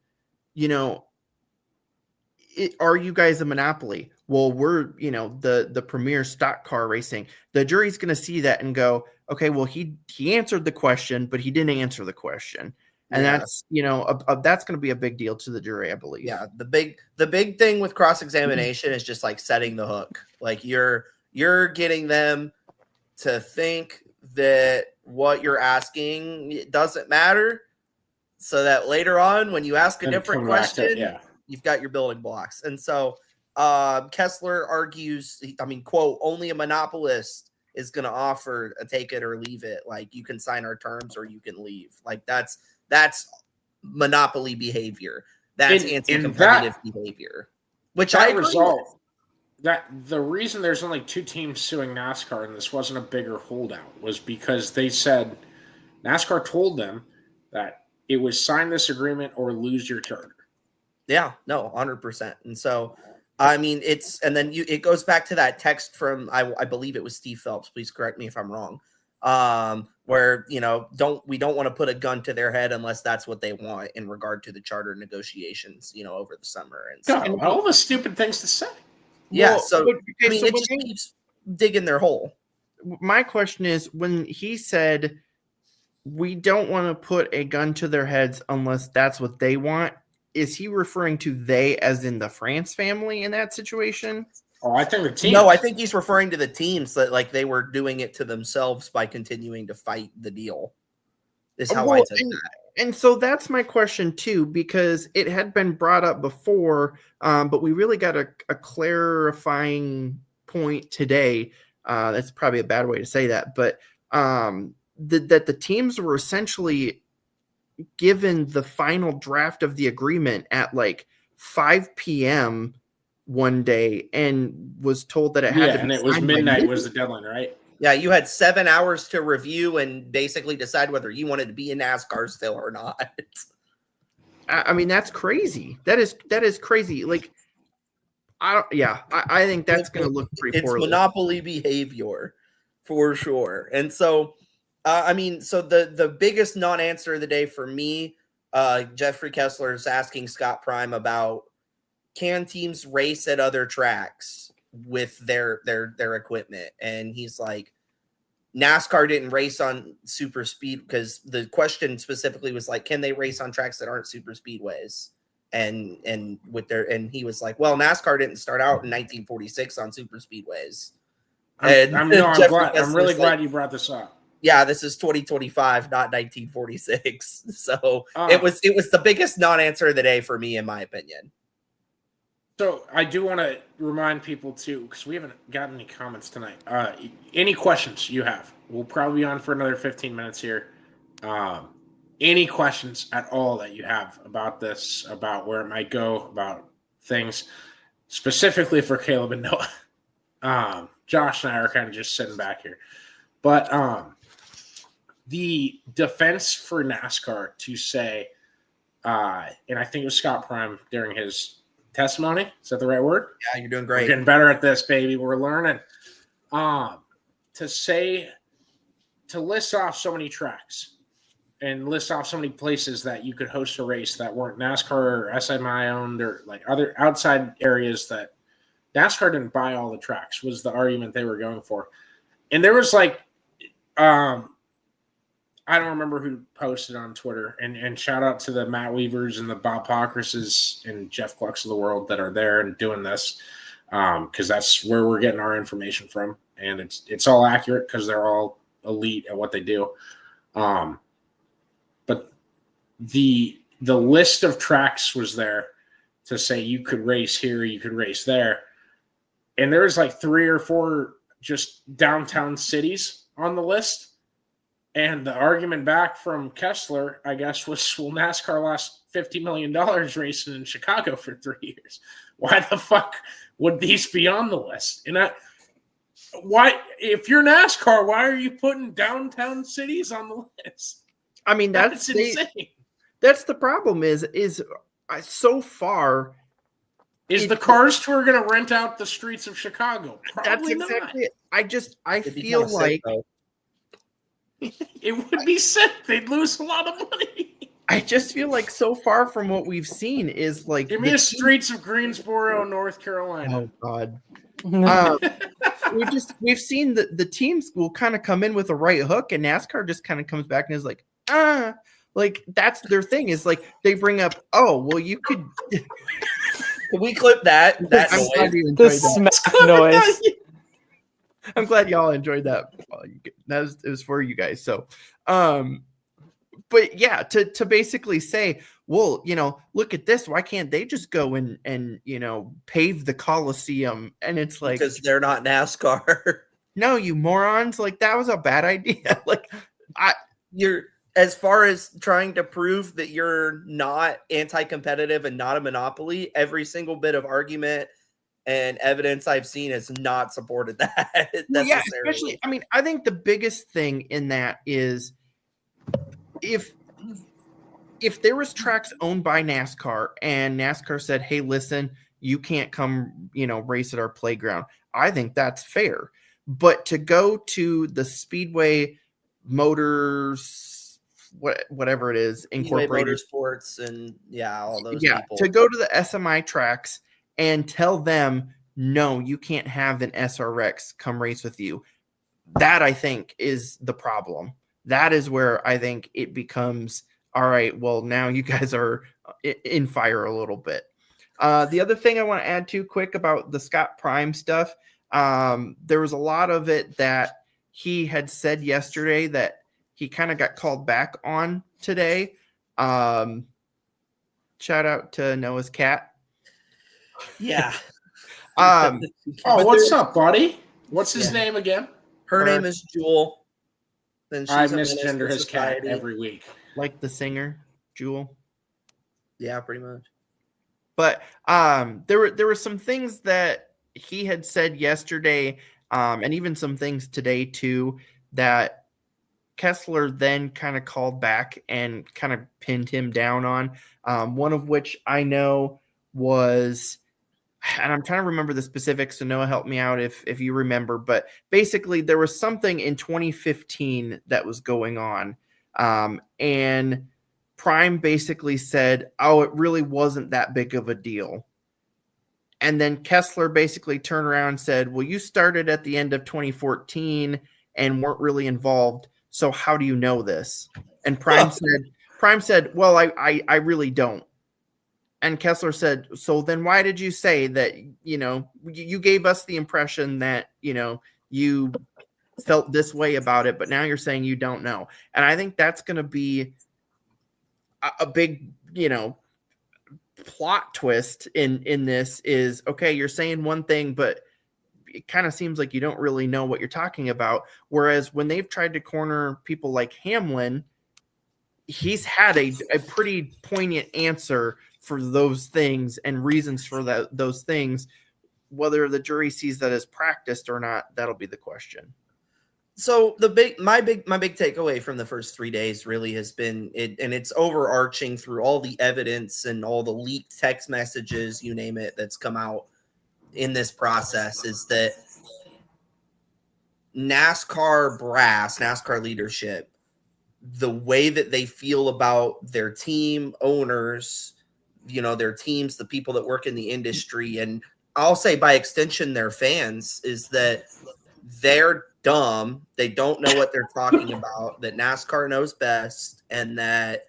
are you guys a monopoly? Well, we're, the premier stock car racing. The jury's going to see that and go, okay, well, he answered the question, but he didn't answer the question. And that's, that's going to be a big deal to the jury, I believe. Yeah. The big thing with cross-examination is just like setting the hook. Like you're getting them to think that what you're asking doesn't matter so that later on when you ask a different question, you've got your building blocks. And so Kessler argues, quote, only a monopolist is going to offer a take it or leave it. Like you can sign our terms or you can leave. Like that's monopoly behavior. That's anti-competitive behavior, which I resolve. That the reason there's only 2 teams suing NASCAR and this wasn't a bigger holdout was because they said NASCAR told them that it was sign this agreement or lose your charter. Yeah, no, 100%. And so, it goes back to that text from, I believe it was Steve Phelps. Please correct me if I'm wrong. Where, we don't want to put a gun to their head unless that's what they want in regard to the charter negotiations, over the summer. And so, all the stupid things to say. Yeah. It just keeps digging their hole. My question is, when he said, we don't want to put a gun to their heads unless that's what they want, is he referring to they as in the France family in that situation? Oh, I think the team. No, I think he's referring to the teams that like they were doing it to themselves by continuing to fight the deal. Is how I took that. And so that's my question too, because it had been brought up before, but we really got a clarifying point today. That's probably a bad way to say that, but that the teams were essentially given the final draft of the agreement at like 5 p.m. one day and was told that it had to be, and it was midnight was the deadline, right? Yeah, you had 7 hours to review and basically decide whether you wanted to be in NASCAR still or not. That's crazy. That is crazy. Like, I think that's going to look pretty poorly. It's monopoly behavior for sure. And so, so the biggest non-answer of the day for me, Jeffrey Kessler is asking Scott Prime about, can teams race at other tracks with their equipment? And he's like, NASCAR didn't race on super speed, because the question specifically was like, can they race on tracks that aren't super speedways? And he was like, well, NASCAR didn't start out in 1946 on super speedways. I'm really glad you brought this up. Yeah, this is 2025, not 1946. So it was the biggest non-answer of the day for me, in my opinion. So I do want to remind people too, because we haven't gotten any comments tonight. Any questions you have? We'll probably be on for another 15 minutes here. Any questions at all that you have about this, about where it might go, about things, specifically for Caleb and Noah. Josh and I are kind of just sitting back here. But the defense for NASCAR to say, and I think it was Scott Prime during his testimony. Is that the right word? Yeah, you're doing We're great. getting better at this, baby. We're learning. To list off so many tracks and list off so many places that you could host a race that weren't NASCAR or SMI owned or like other outside areas that NASCAR didn't buy all the tracks was the argument they were going for. And there was like, I don't remember who posted on Twitter, and shout out to the Matt Weavers and the Bob Pockrises and Jeff Glucks of the world that are there and doing this, because that's where we're getting our information from, and it's all accurate because they're all elite at what they do. But the list of tracks was there to say you could race here, you could race there, and there was like 3 or 4 just downtown cities on the list. And the argument back from Kessler, I guess, was, well, NASCAR lost $50 million racing in Chicago for 3 years. Why the fuck would these be on the list? And why, if you're NASCAR, why are you putting downtown cities on the list? I mean, that's insane. That's the problem. Is so far. Is the Cars Tour going to rent out the streets of Chicago? Probably that's exactly not. it. I feel like. It would be sick. They'd lose a lot of money. I just feel like so far from what we've seen is like. Give me the streets of Greensboro, North Carolina. Oh God. We've seen that the teams will kind of come in with a right hook, and NASCAR just kind of comes back and is like, like that's their thing. Is like they bring up, oh well, you could. Can we clip that? That I'm glad noise? you The enjoyed that. smack noise. I'm glad y'all enjoyed that. It was for you guys. So, but yeah, to basically say, well, look at this. Why can't they just go and pave the Coliseum? And it's like, Because they're not NASCAR. no, you morons! Like that was a bad idea. Like You're, as far as trying to prove that you're not anti-competitive and not a monopoly, every single bit of argument and evidence I've seen has not supported that. well, yeah, especially. I mean, I think the biggest thing in that is if there was tracks owned by NASCAR and NASCAR said, "Hey, listen, you can't come, race at our playground." I think that's fair. But to go to the Speedway Motors, whatever it is, Incorporated Motorsports, and all those people. To go to the SMI tracks and tell them, no, you can't have an SRX come race with you. That, I think, is the problem. That is where I think it becomes, all right, well, now you guys are in fire a little bit. The other thing I want to add too quick about the Scott Prime stuff, there was a lot of it that he had said yesterday that he kind of got called back on today. Shout out to Noah's cat. Yeah. What's up, buddy? What's his name again? Her name is Jewel. And I misgender his cat every week. Like the singer, Jewel. Yeah, pretty much. But there were some things that he had said yesterday, and even some things today too, that Kessler then kind of called back and kind of pinned him down on. One of which I know was, and I'm trying to remember the specifics, so Noah, help me out if you remember, but basically there was something in 2015 that was going on, and Prime basically said, oh, it really wasn't that big of a deal. And then Kessler basically turned around and said, well, you started at the end of 2014 and weren't really involved, so how do you know this? And Prime said, well, I really don't. And Kessler said, so then why did you say that, you gave us the impression that, you felt this way about it, but now you're saying you don't know. And I think that's going to be a big, plot twist in this is, okay, you're saying one thing, but it kind of seems like you don't really know what you're talking about. Whereas when they've tried to corner people like Hamlin, he's had a pretty poignant answer for those things and reasons for those things. Whether the jury sees that as practiced or not, that'll be the question. So my big takeaway from the first 3 days really has been it, and it's overarching through all the evidence and all the leaked text messages, you name it, that's come out in this process, is that NASCAR brass, NASCAR leadership, the way that they feel about their team owners, their teams, the people that work in the industry, and I'll say by extension their fans, is that they're dumb. They don't know what they're talking about, that NASCAR knows best, and that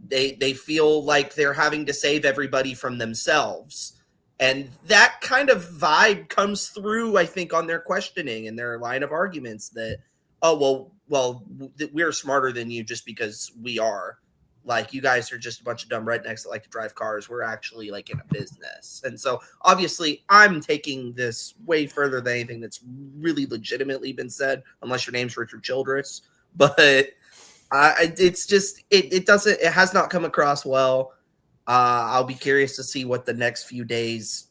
they feel like they're having to save everybody from themselves. And that kind of vibe comes through, I think, on their questioning and their line of arguments that, oh, well, we're smarter than you just because we are. Like, you guys are just a bunch of dumb rednecks that like to drive cars. We're actually like in a business. And so obviously I'm taking this way further than anything that's really legitimately been said, unless your name's Richard Childress. But it's just, it has not come across well. I'll be curious to see what the next few days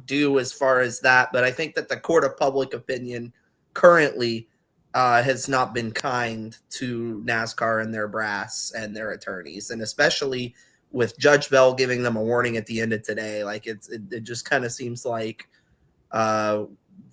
do as far as that. But I think that the court of public opinion currently has not been kind to NASCAR and their brass and their attorneys, and especially with Judge Bell giving them a warning at the end of today. Like it just kind of seems like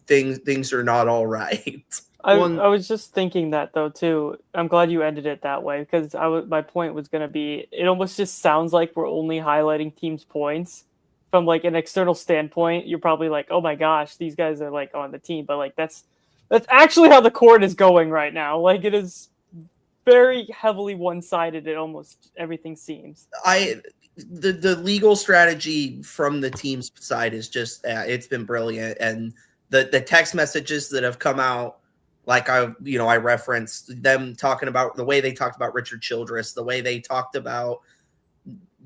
things are not all right. I was just thinking that though too. I'm glad you ended it that way, because my point was going to be, it almost just sounds like we're only highlighting teams' points from like an external standpoint. You're probably like, oh my gosh, these guys are like on the team, but like that's actually how the court is going right now. Like, it is very heavily one-sided. It almost everything seems. The legal strategy from the team's side is just it's been brilliant, and the text messages that have come out, like I referenced them talking about the way they talked about Richard Childress, the way they talked about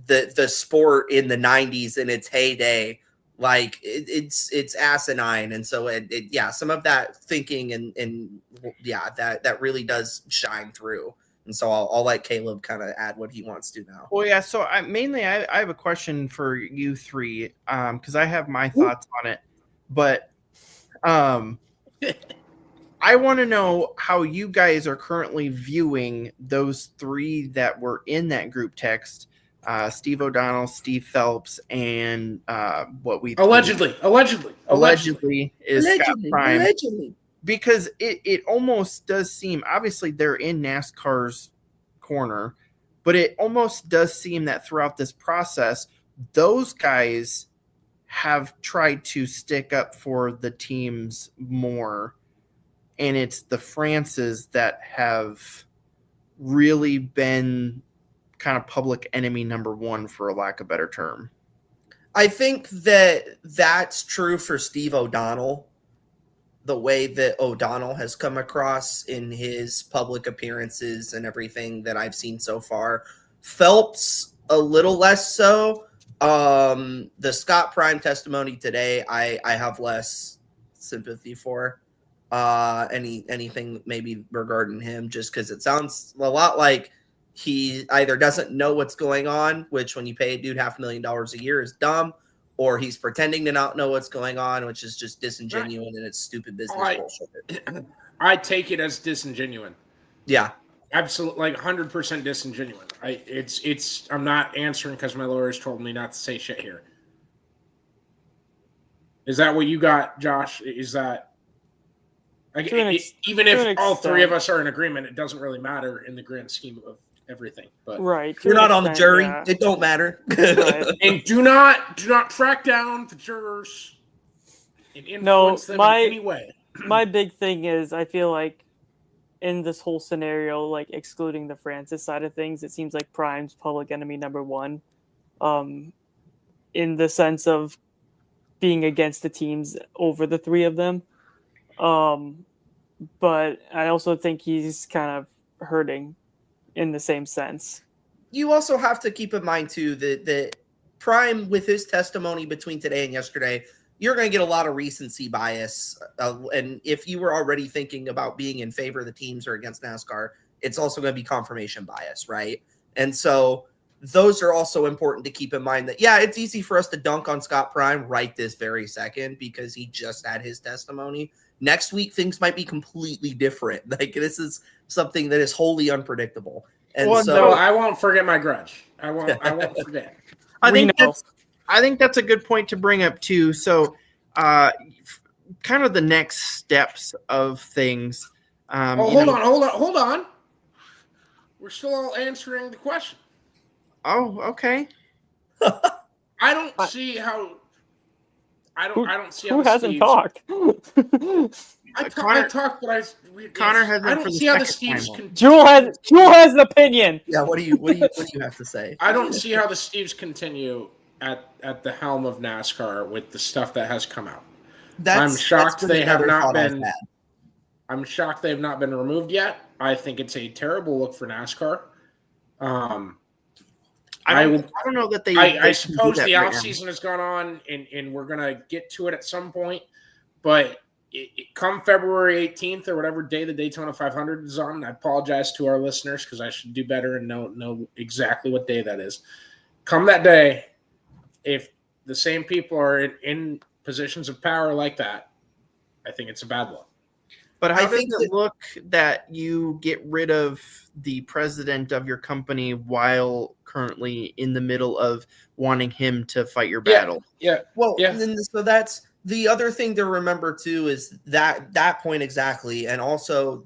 the sport in the 90s in its heyday. Like it's asinine. And so some of that thinking and that really does shine through. And so I'll let Caleb kind of add what he wants to now. Well, yeah. So I have a question for you three, because I have my thoughts on it, but I want to know how you guys are currently viewing those three that were in that group text. Steve O'Donnell, Steve Phelps, and what we allegedly is Scott Prime. Allegedly. Because it almost does seem, obviously they're in NASCAR's corner, but it almost does seem that throughout this process, those guys have tried to stick up for the teams more, and it's the Frances that have really been kind of public enemy number one, for a lack of a better term. I think that that's true for Steve O'Donnell, the way that O'Donnell has come across in his public appearances and everything that I've seen so far. Phelps, a little less so. The Scott Prime testimony today, I have less sympathy for. Anything maybe regarding him, just because it sounds a lot like he either doesn't know what's going on, which when you pay a dude $500,000 a year is dumb, or he's pretending to not know what's going on, which is just disingenuous and it's stupid business bullshit. I take it as disingenuous. Yeah. Absolutely, like 100% disingenuous. I'm not answering because my lawyers told me not to say shit here. Is that what you got, Josh? Is that even if all three of us are in agreement, it doesn't really matter in the grand scheme of everything. But right, we're not on the jury. Yeah. It don't matter. Right. And do not track down the jurors and influence them in any way. My big thing is, I feel like in this whole scenario, like excluding the Francis side of things, it seems like Prime's public enemy number one, in the sense of being against the teams over the three of them. But I also think he's kind of hurting in the same sense. you also have to keep in mind too that Prime, with his testimony between today and yesterday, you're going to get a lot of recency bias. And if you were already thinking about being in favor of the teams or against NASCAR, it's also going to be confirmation bias, right? And so those are also important to keep in mind that, yeah, it's easy for us to dunk on Scott Prime right this very second because he just had his testimony. Next week, things might be completely different. Like, this is something that is wholly unpredictable. And so I won't forget my grudge. I won't forget. I think that's a good point to bring up too. So, kind of the next steps of things. Hold on. We're still all answering the question. Oh, okay. I don't see how. I don't see how. Who hasn't talked? I talked, but Connor hasn't. I don't see how the Steves can. Jewel has an opinion. Yeah, what do you have to say? I don't see how the Steves continue at the helm of NASCAR with the stuff that has come out. I'm shocked they have not been. I'm shocked they have not been removed yet. I think it's a terrible look for NASCAR. I don't know that they. I suppose the offseason has gone on, and we're gonna get to it at some point. But come February 18th or whatever day the Daytona 500 is on, I apologize to our listeners because I should do better and know exactly what day that is. Come that day, if the same people are in positions of power like that, I think it's a bad look. But how does it look that you get rid of the president of your company while currently in the middle of wanting him to fight your battle? Yeah. Well, so that's the other thing to remember too is that point exactly. And also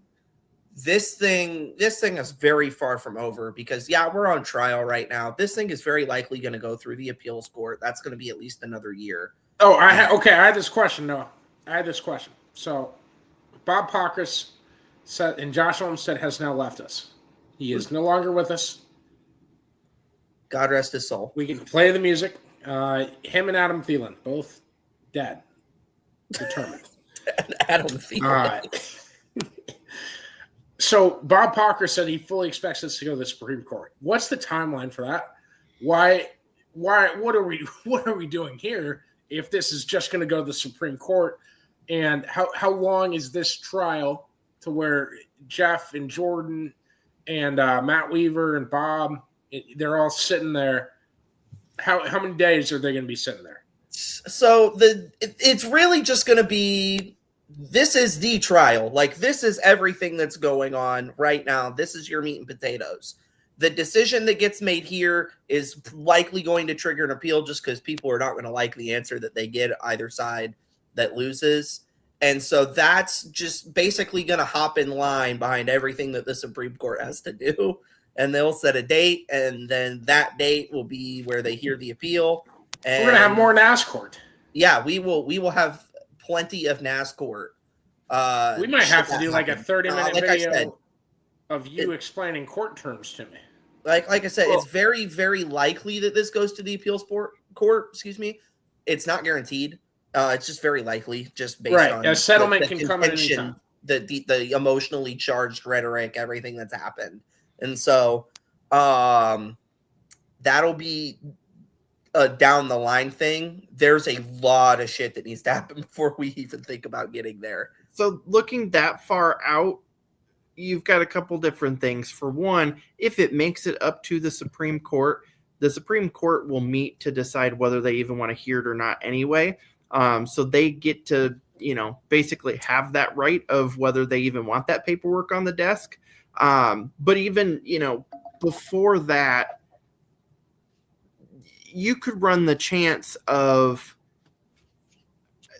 this thing is very far from over because we're on trial right now. This thing is very likely going to go through the appeals court. That's going to be at least another year. Oh, I had this question, Noah. So Bob Pockrass said, and Josh Olmstead has now left us. He is no longer with us. God rest his soul. We can play the music. Him and Adam Thielen, both dead. Determined. Adam Thielen. So Bob Pockrass said he fully expects this to go to the Supreme Court. What's the timeline for that? Why? What are we doing here if this is just going to go to the Supreme Court? And how long is this trial to where Jeff and Jordan and Matt Weaver and Bob, they're all sitting there? How many days are they going to be sitting there? So it's really just going to be, this is the trial. Like, this is everything that's going on right now. This is your meat and potatoes. The decision that gets made here is likely going to trigger an appeal just because people are not going to like the answer that they get either side that loses. And so that's just basically going to hop in line behind everything that the Supreme Court has to do. And they'll set a date, and then that date will be where they hear the appeal. And we're going to have more NASCourt. Yeah, we will have plenty of NASCourt. We might have to do like a 30-minute video of you it, explaining court terms to me. Like I said, it's very, very likely that this goes to the appeals court. Excuse me. It's not guaranteed. It's just very likely, just based on a settlement can come at any time. The emotionally charged rhetoric, everything that's happened, and so that'll be a down the line thing. There's a lot of shit that needs to happen before we even think about getting there. So looking that far out, you've got a couple different things. For one, if it makes it up to the Supreme Court will meet to decide whether they even want to hear it or not anyway. So they get to, basically have that right of whether they even want that paperwork on the desk. But even, before that, you could run the chance of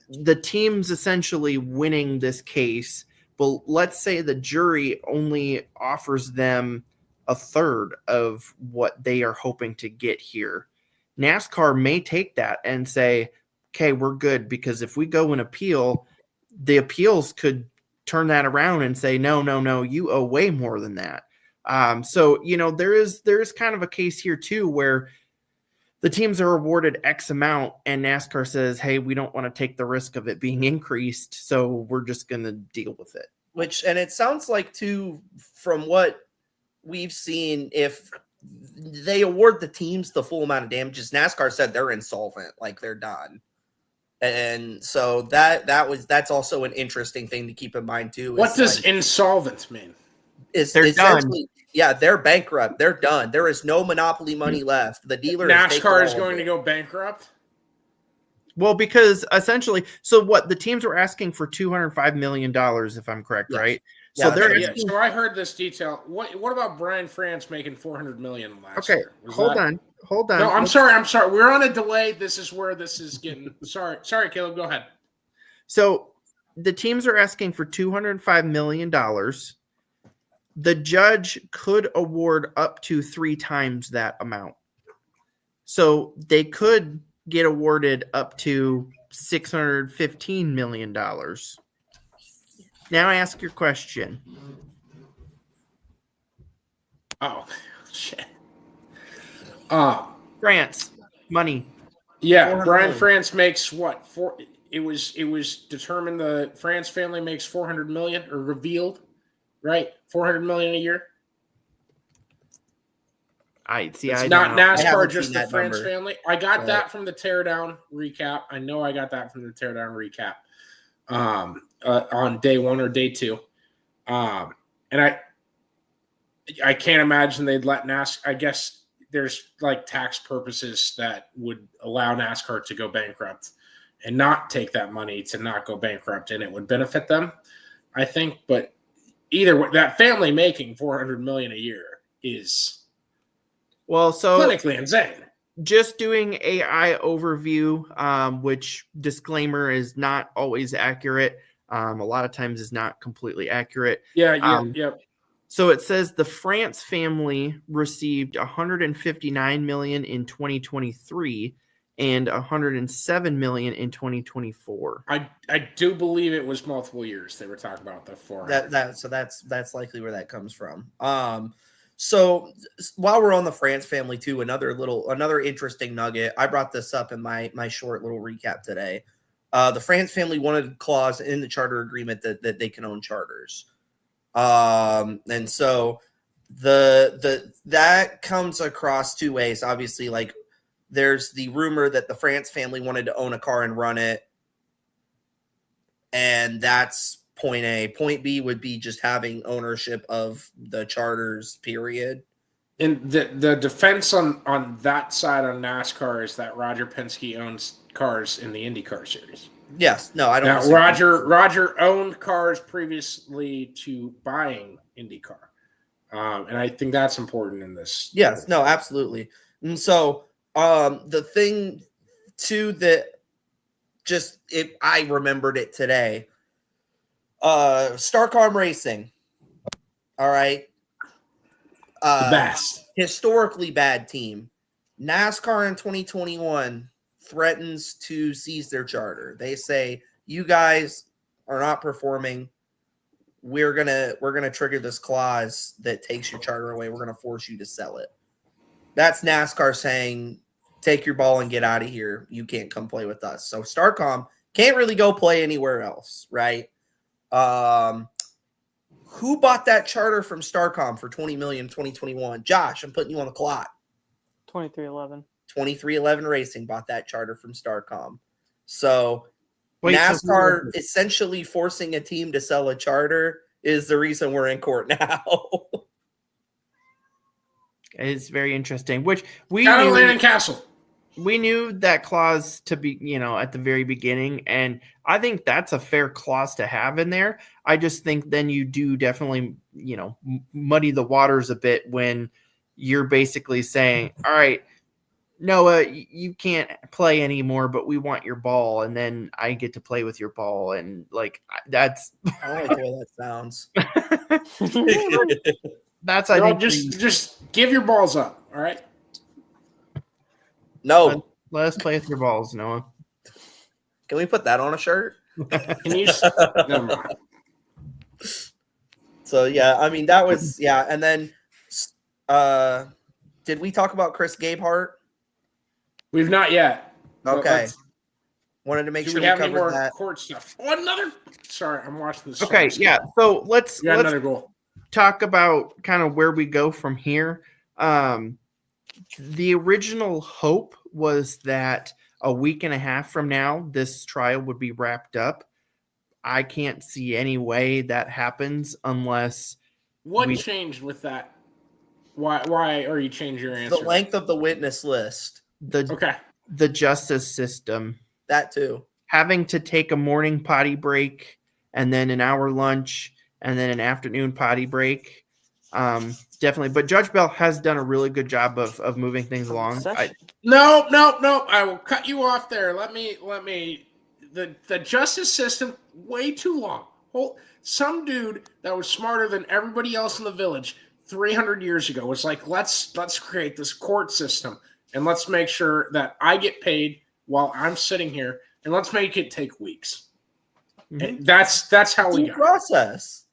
the teams essentially winning this case. But let's say the jury only offers them a third of what they are hoping to get here. NASCAR may take that and say, okay, we're good, because if we go and appeal, the appeals could turn that around and say, no, you owe way more than that. So, there is kind of a case here too, where the teams are awarded X amount and NASCAR says, hey, we don't want to take the risk of it being increased, so we're just going to deal with it. And it sounds like too, from what we've seen, if they award the teams the full amount of damages. NASCAR said they're insolvent, like they're done. And so that's also an interesting thing to keep in mind too. What does insolvent mean? They're done. Yeah, they're bankrupt. They're done. There is no monopoly money left. The dealer NASCAR is going to go bankrupt? Well, because essentially, so what the teams were asking for $205 million, if I'm correct, Yes. right? Yeah, So So I heard this detail. What about Brian France making $400 million last okay. year? Hold on. No, I'm sorry. We're on a delay. This is where this is getting. Sorry, Caleb. Go ahead. So the teams are asking for $205 million. The judge could award up to 3 times that amount. So they could get awarded up to $615 million. Now ask your question. Oh, shit. France, money. Yeah, 400 Brian million. France makes what? It was determined the France family makes 400 million, or revealed, right? 400 million a year. It's Not I NASCAR, haven't just seen the that France number. family. I got Right. that from the teardown recap. I know I got that from the teardown recap. On day 1 or day 2. And I can't imagine they'd let NASCAR. I guess there's like tax purposes that would allow NASCAR to go bankrupt and not take that money to not go bankrupt, and it would benefit them, I think. But either way, that family making $400 million a year is Well, so clinically insane. just doing AI overview, which disclaimer is not always accurate. A lot of times is not completely accurate. Yeah. So it says the France family received $159 million in 2023 and $107 million in 2024. I do believe it was multiple years they were talking about the 400. So that's likely where that comes from. So while we're on the France family too, another interesting nugget. I brought this up in my short little recap today. The France family wanted a clause in the charter agreement that they can own charters. And so that comes across 2 ways. Obviously, like there's the rumor that the France family wanted to own a car and run it. And that's point A. Point B would be just having ownership of the charters, period. And the defense on that side on NASCAR is that Roger Penske owns cars in the IndyCar series. Yes. No, I don't. Now, disagree. Roger owned cars previously to buying IndyCar. And I think that's important in this. Yes. No, absolutely. And so the thing too that I remembered it today. Starcom Racing. All right. The best. Historically bad team. NASCAR in 2021 threatens to seize their charter. They say, you guys are not performing. We're gonna trigger this clause that takes your charter away. We're gonna force you to sell it. That's NASCAR saying, take your ball and get out of here. You can't come play with us. So Starcom can't really go play anywhere else, right? Who bought that charter from Starcom for $20 million in 2021? Josh, I'm putting you on the clock. 2311. 2311 Racing bought that charter from Starcom. So Wait, NASCAR essentially forcing a team to sell a charter is the reason we're in court now. It's very interesting, which we Got knew, Land and Castle. we knew that clause to be, at the very beginning. And I think that's a fair clause to have in there. I just think then you do definitely, muddy the waters a bit when you're basically saying, all right, Noah, you can't play anymore, but we want your ball. And then I get to play with your ball. And that's, I like the way that sounds. that's, I think, just give your balls up. All right. No. let us play with your balls, Noah. Can we put that on a shirt? Can you? Never mind. So yeah, I mean that was and then did we talk about Chris Gabehart? We've not yet. But Okay. Wanted to make Do sure we have any covered more that. court stuff? Oh, another. Sorry, I'm watching this. Okay, yeah. So let's We got another goal. talk about kind of where we go from here. The original hope was that a week and a half from now, this trial would be wrapped up. I can't see any way that happens unless What changed with that? Why are you changing your answer? The length of the witness list. The justice system. That too. Having to take a morning potty break and then an hour lunch and then an afternoon potty break. Definitely. But Judge Bell has done a really good job of moving things along. No. I will cut you off there. Let me. The justice system, way too long. Some dude that was smarter than everybody else in the village 300 years ago was like, let's create this court system and let's make sure that I get paid while I'm sitting here, and let's make it take weeks. Mm-hmm. That's how we got process.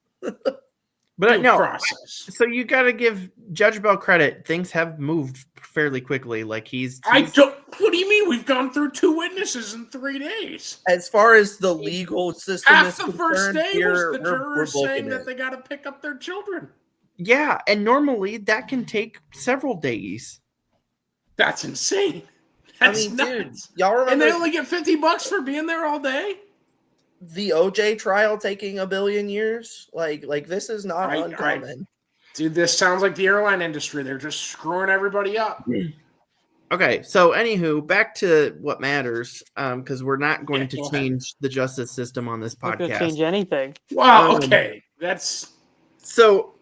But no, so you got to give Judge Bell credit. Things have moved fairly quickly. Like I don't. What do you mean? We've gone through 2 witnesses in 3 days. As far as the legal system, half the first day was the jurors saying that they got to pick up their children. Yeah, and normally that can take several days. That's insane. That's nuts. Dude, y'all remember? And they only get $50 for being there all day. The OJ trial taking 1 billion years. Like this is not uncommon. Dude, this sounds like the airline industry. They're just screwing everybody up. Okay, so anywho, back to what matters, because we're not going to change the justice system on this podcast. Not going to change anything. Wow. Okay, that's so.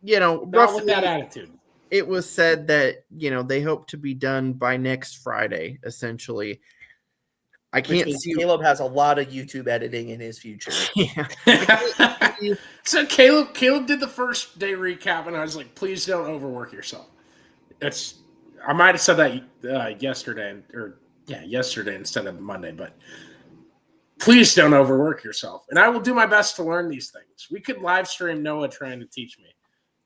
Roughly with that attitude. It was said that they hope to be done by next Friday. Essentially, I can't see. Caleb has a lot of YouTube editing in his future. Yeah. So Caleb did the first day recap, and I was like, "Please don't overwork yourself." I might have said that yesterday instead of Monday, but please don't overwork yourself. And I will do my best to learn these things. We could live stream Noah trying to teach me.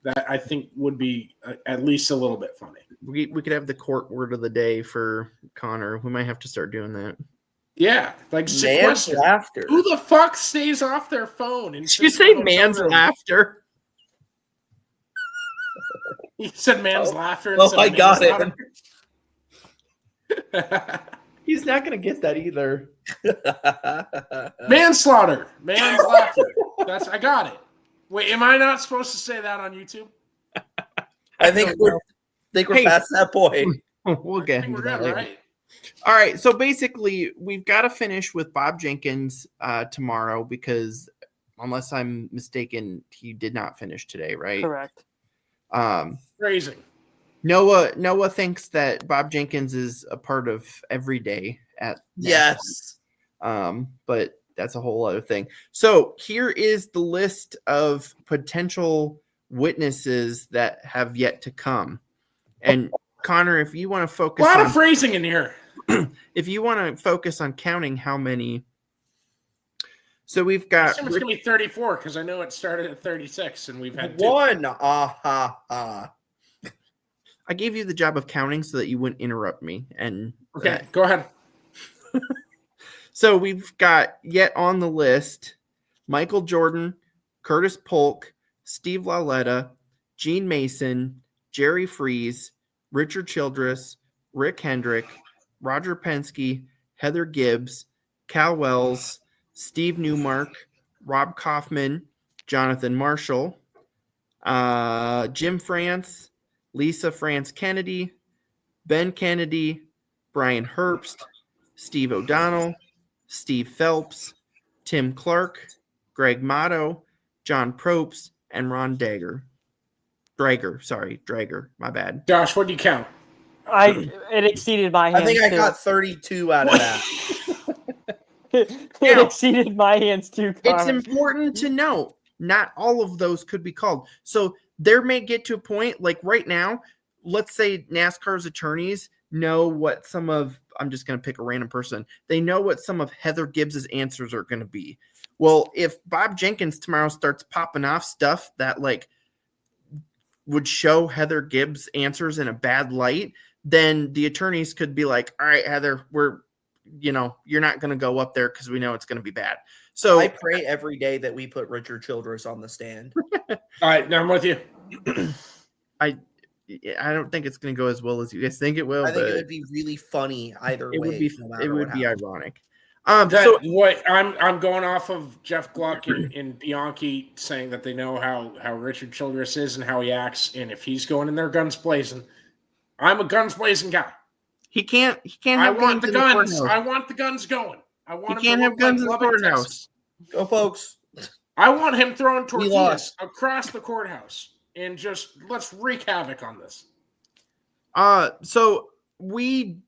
That I think would be at least a little bit funny. We could have the court word of the day for Connor. We might have to start doing that. Yeah, like sequester. Laughter. Who the fuck stays off their phone? Did you say man's laughter? You said man's laughter. I got it. He's not going to get that either. Manslaughter. Man's laughter. I got it. Wait, am I not supposed to say that on YouTube? I think we're past that point. We'll get into that later. Right? All right, so basically, we've got to finish with Bob Jenkins tomorrow because, unless I'm mistaken, he did not finish today, right? Correct. Phrasing. Noah thinks that Bob Jenkins is a part of every day at yes, but that's a whole other thing. So here is the list of potential witnesses that have yet to come. And Connor, if you want to focus, a lot of phrasing in here. If you want to focus on counting how many. So we've got. It's going to be 34 because I know it started at 36 and we've had 2. One. I gave you the job of counting so that you wouldn't interrupt me. And okay, go ahead. So we've got yet on the list Michael Jordan, Curtis Polk, Steve Lauletta, Gene Mason, Jerry Freese, Richard Childress, Rick Hendrick, Roger Penske, Heather Gibbs, Cal Wells, Steve Newmark, Rob Kaufman, Jonathan Marshall, Jim France, Lisa France Kennedy, Ben Kennedy, Brian Herbst, Steve O'Donnell, Steve Phelps, Tim Clark, Greg Motto, John Probst, and Ron Drager, my bad. Josh, what do you count? It exceeded my hands. I think I got 32 out of that. It exceeded my hands too, Connor. It's important to note, not all of those could be called. So there may get to a point, like right now, let's say NASCAR's attorneys know what some of, I'm just going to pick a random person, they know what some of Heather Gibbs's answers are going to be. Well, if Bob Jenkins tomorrow starts popping off stuff that like would show Heather Gibbs' answers in a bad light, then the attorneys could be like, all right, Heather, you're not going to go up there because we know it's going to be bad. So I pray every day that we put Richard Childress on the stand. All right, now I'm with you. I don't think it's going to go as well as you guys think it will. I think but it would be really funny either it way. would be no matter it would what be happens. ironic. What I'm going off of Jeff Gluck and Bianchi saying that they know how Richard Childress is and how he acts, and if he's going in there guns blazing, I'm a guns blazing guy. He can't I have want the in the guns. courthouse. I want the guns going. I want He him can't to have look guns like in the Lubbock, courthouse. Texas. Go, folks. I want him throwing tortillas lost. across the courthouse and just let's wreak havoc on this. So we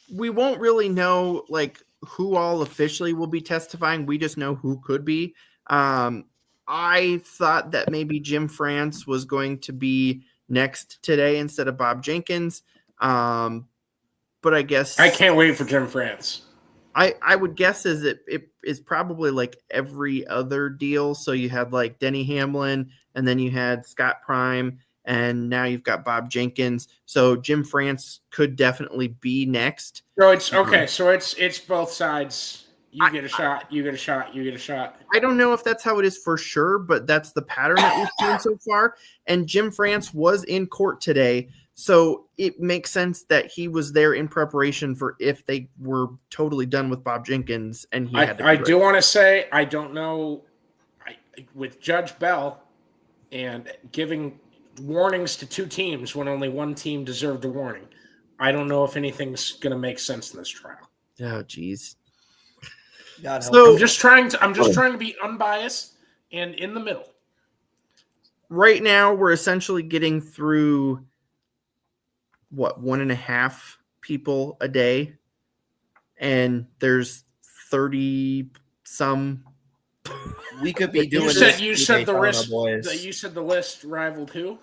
won't really know like who all officially will be testifying. We just know who could be. I thought that maybe Jim France was going to be next today instead of Bob Jenkins. But I guess I can't wait for Jim France. I would guess is it is probably like every other deal. So you had like Denny Hamlin, and then you had Scott Prime, and now you've got Bob Jenkins. So Jim France could definitely be next. So it's okay. So it's both sides. You get a shot. You get a shot. You get a shot. I don't know if that's how it is for sure, but that's the pattern that we've seen so far. And Jim France was in court today. So it makes sense that he was there in preparation for if they were totally done with Bob Jenkins. And he had to I do want to say, I don't know, with Judge Bell and giving warnings to two teams when only one team deserved a warning, I don't know if anything's going to make sense in this trial. Oh, geez. God help. So I'm just trying to be unbiased and in the middle. right now we're essentially getting through 1.5 people a day, and there's 30 some. We could be doing You said the list. You said the list rivaled who?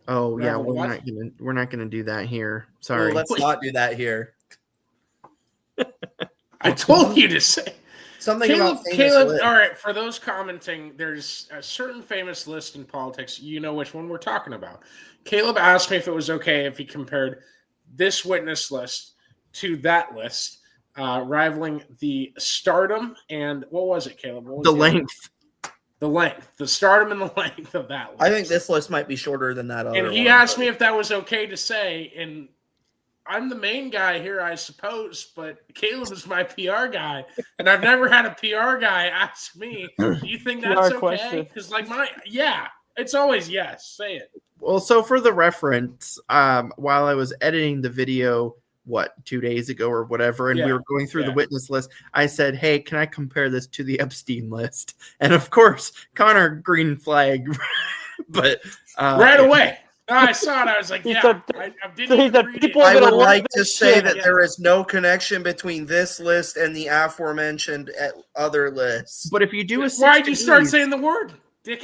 Oh yeah, Rivaled we're what? not gonna do that here. Sorry. Let's not do that here. I told you to say. Something Caleb, about famous lists. all right, for those commenting, there's a certain famous list in politics. You know which one we're talking about. Caleb asked me if it was okay if he compared this witness list to that list, rivaling the stardom and what was it, Caleb? What was The length. The length. The stardom and the length of that list. I think this list might be shorter than that other And he one, asked but- me if that was okay to say, and I'm the main guy here, I suppose, but Caleb is my PR guy, and I've never had a PR guy ask me, do you think that's PR okay? question. Because, it's always yes. Say it. Well, so for the reference, while I was editing the video, 2 days ago or whatever, and we were going through the witness list, I said, hey, can I compare this to the Epstein list? And of course, Connor green flag, but Right away. I saw it. I was like, He yeah. said- I he didn't said read it. people- I gonna would love like to this say shit. that Yeah. there is no connection between this list and the aforementioned other lists. but if you do a 6 Why'd you start degrees- saying the word, dickhead?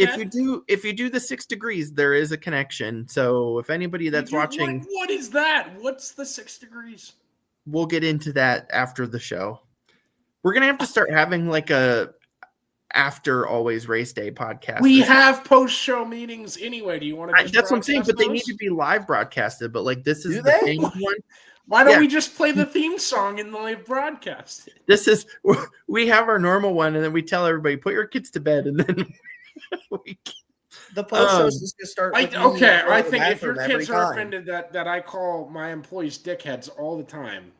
if you do the 6 degrees, there is a connection. So if anybody that's watching, What is that? What's the 6 degrees? we'll get into that after the show. We're gonna have to start having like a after always race day podcast. We have post-show meetings anyway. Do you want to? That's what I'm saying, but they need to be live broadcasted. But like this is Do the they? main one. Why don't Yeah. we just play the theme song in the live broadcast? This is we have our normal one, and then we tell everybody put your kids to bed, and then we, The post show is just going to start. with me I going to the think if your bathroom kids every are time. offended that I call my employees dickheads all the time,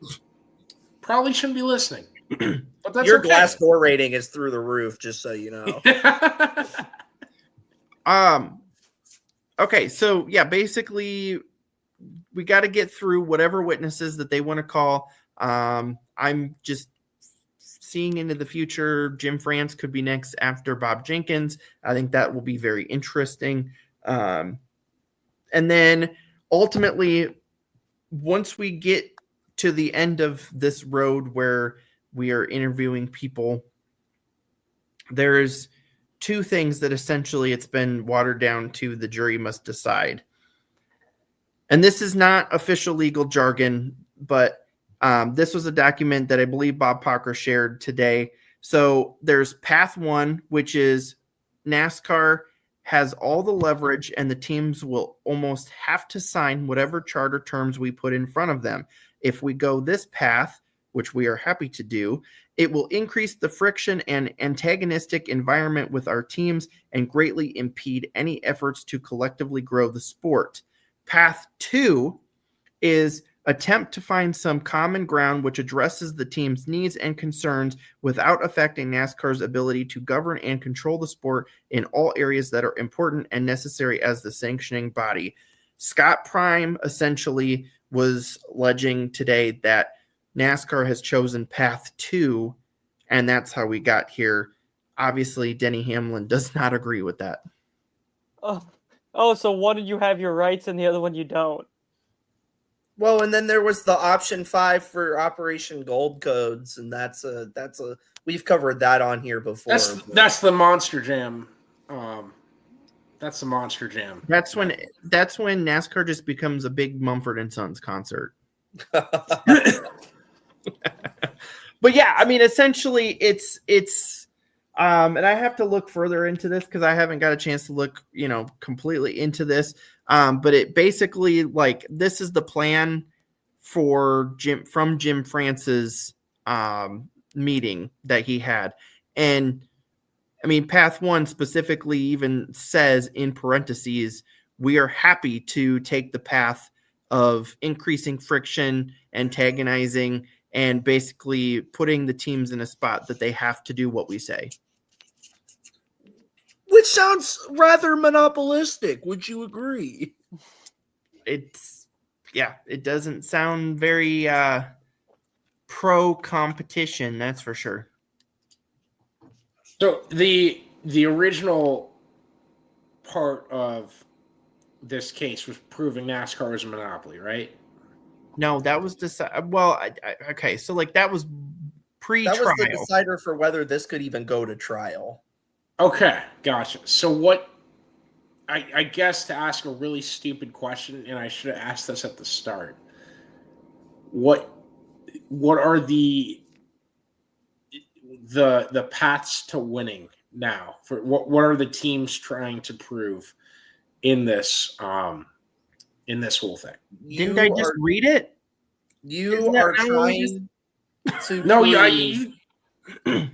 probably shouldn't be listening. But that's Your okay. Glassdoor rating is through the roof, just so you know. Okay, so yeah, basically we got to get through whatever witnesses that they want to call. I'm just seeing into the future. Jim France could be next after Bob Jenkins. I think that will be very interesting. And then ultimately, once we get to the end of this road where we are interviewing people, there's two things that essentially it's been watered down to the jury must decide. And this is not official legal jargon, but this was a document that I believe Bob Parker shared today. So there's path 1, which is NASCAR has all the leverage and the teams will almost have to sign whatever charter terms we put in front of them. If we go this path, which we are happy to do. It will increase the friction and antagonistic environment with our teams and greatly impede any efforts to collectively grow the sport. Path 2 is attempt to find some common ground which addresses the team's needs and concerns without affecting NASCAR's ability to govern and control the sport in all areas that are important and necessary as the sanctioning body. Scott Prime essentially was alleging today that NASCAR has chosen path 2, and that's how we got here. Obviously, Denny Hamlin does not agree with that. Oh, so one you have your rights and the other one you don't. Well, and then there was the option 5 for Operation Gold Codes, and that's a we've covered that on here before. That's the Monster Jam. That's the Monster Jam. That's when NASCAR just becomes a big Mumford and Sons concert. But yeah, I mean, essentially, it's and I have to look further into this because I haven't got a chance to look, completely into this. But it basically, like, this is the plan for Jim France's meeting that he had. And I mean, path 1 specifically even says in parentheses, we are happy to take the path of increasing friction, antagonizing, and basically putting the teams in a spot that they have to do what we say. Which sounds rather monopolistic. Would you agree? It doesn't sound very pro competition, that's for sure. So the original part of this case was proving NASCAR was a monopoly, right? No, that was okay. So like that was pre-trial. That was the decider for whether this could even go to trial. Okay, gotcha. So what? I guess to ask a really stupid question, and I should have asked this at the start. What are the paths to winning now? For what are the teams trying to prove in this whole thing? Didn't I just read it? You are trying to. No, you.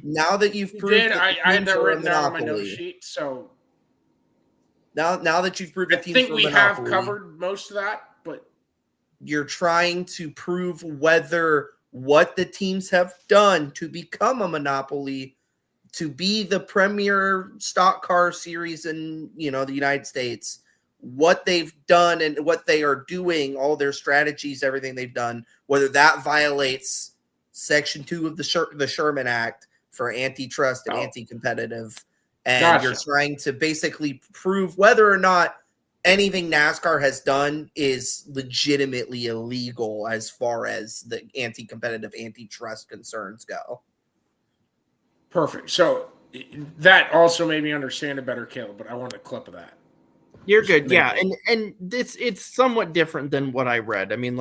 Now that you've proved, I had that written down on my note sheet. So now that you've proved, I think we have covered most of that, but you're trying to prove whether what the teams have done to become a monopoly, to be the premier stock car series in the United States, what they've done and what they are doing, all their strategies, everything they've done, whether that violates Section 2 of the Sherman Act for antitrust and anti-competitive. And Gotcha. You're trying to basically prove whether or not anything NASCAR has done is legitimately illegal as far as the anti-competitive, antitrust concerns go. Perfect. So that also made me understand it better, Caleb, but I want a clip of that. You're good. Yeah. And it's somewhat different than what I read. I mean,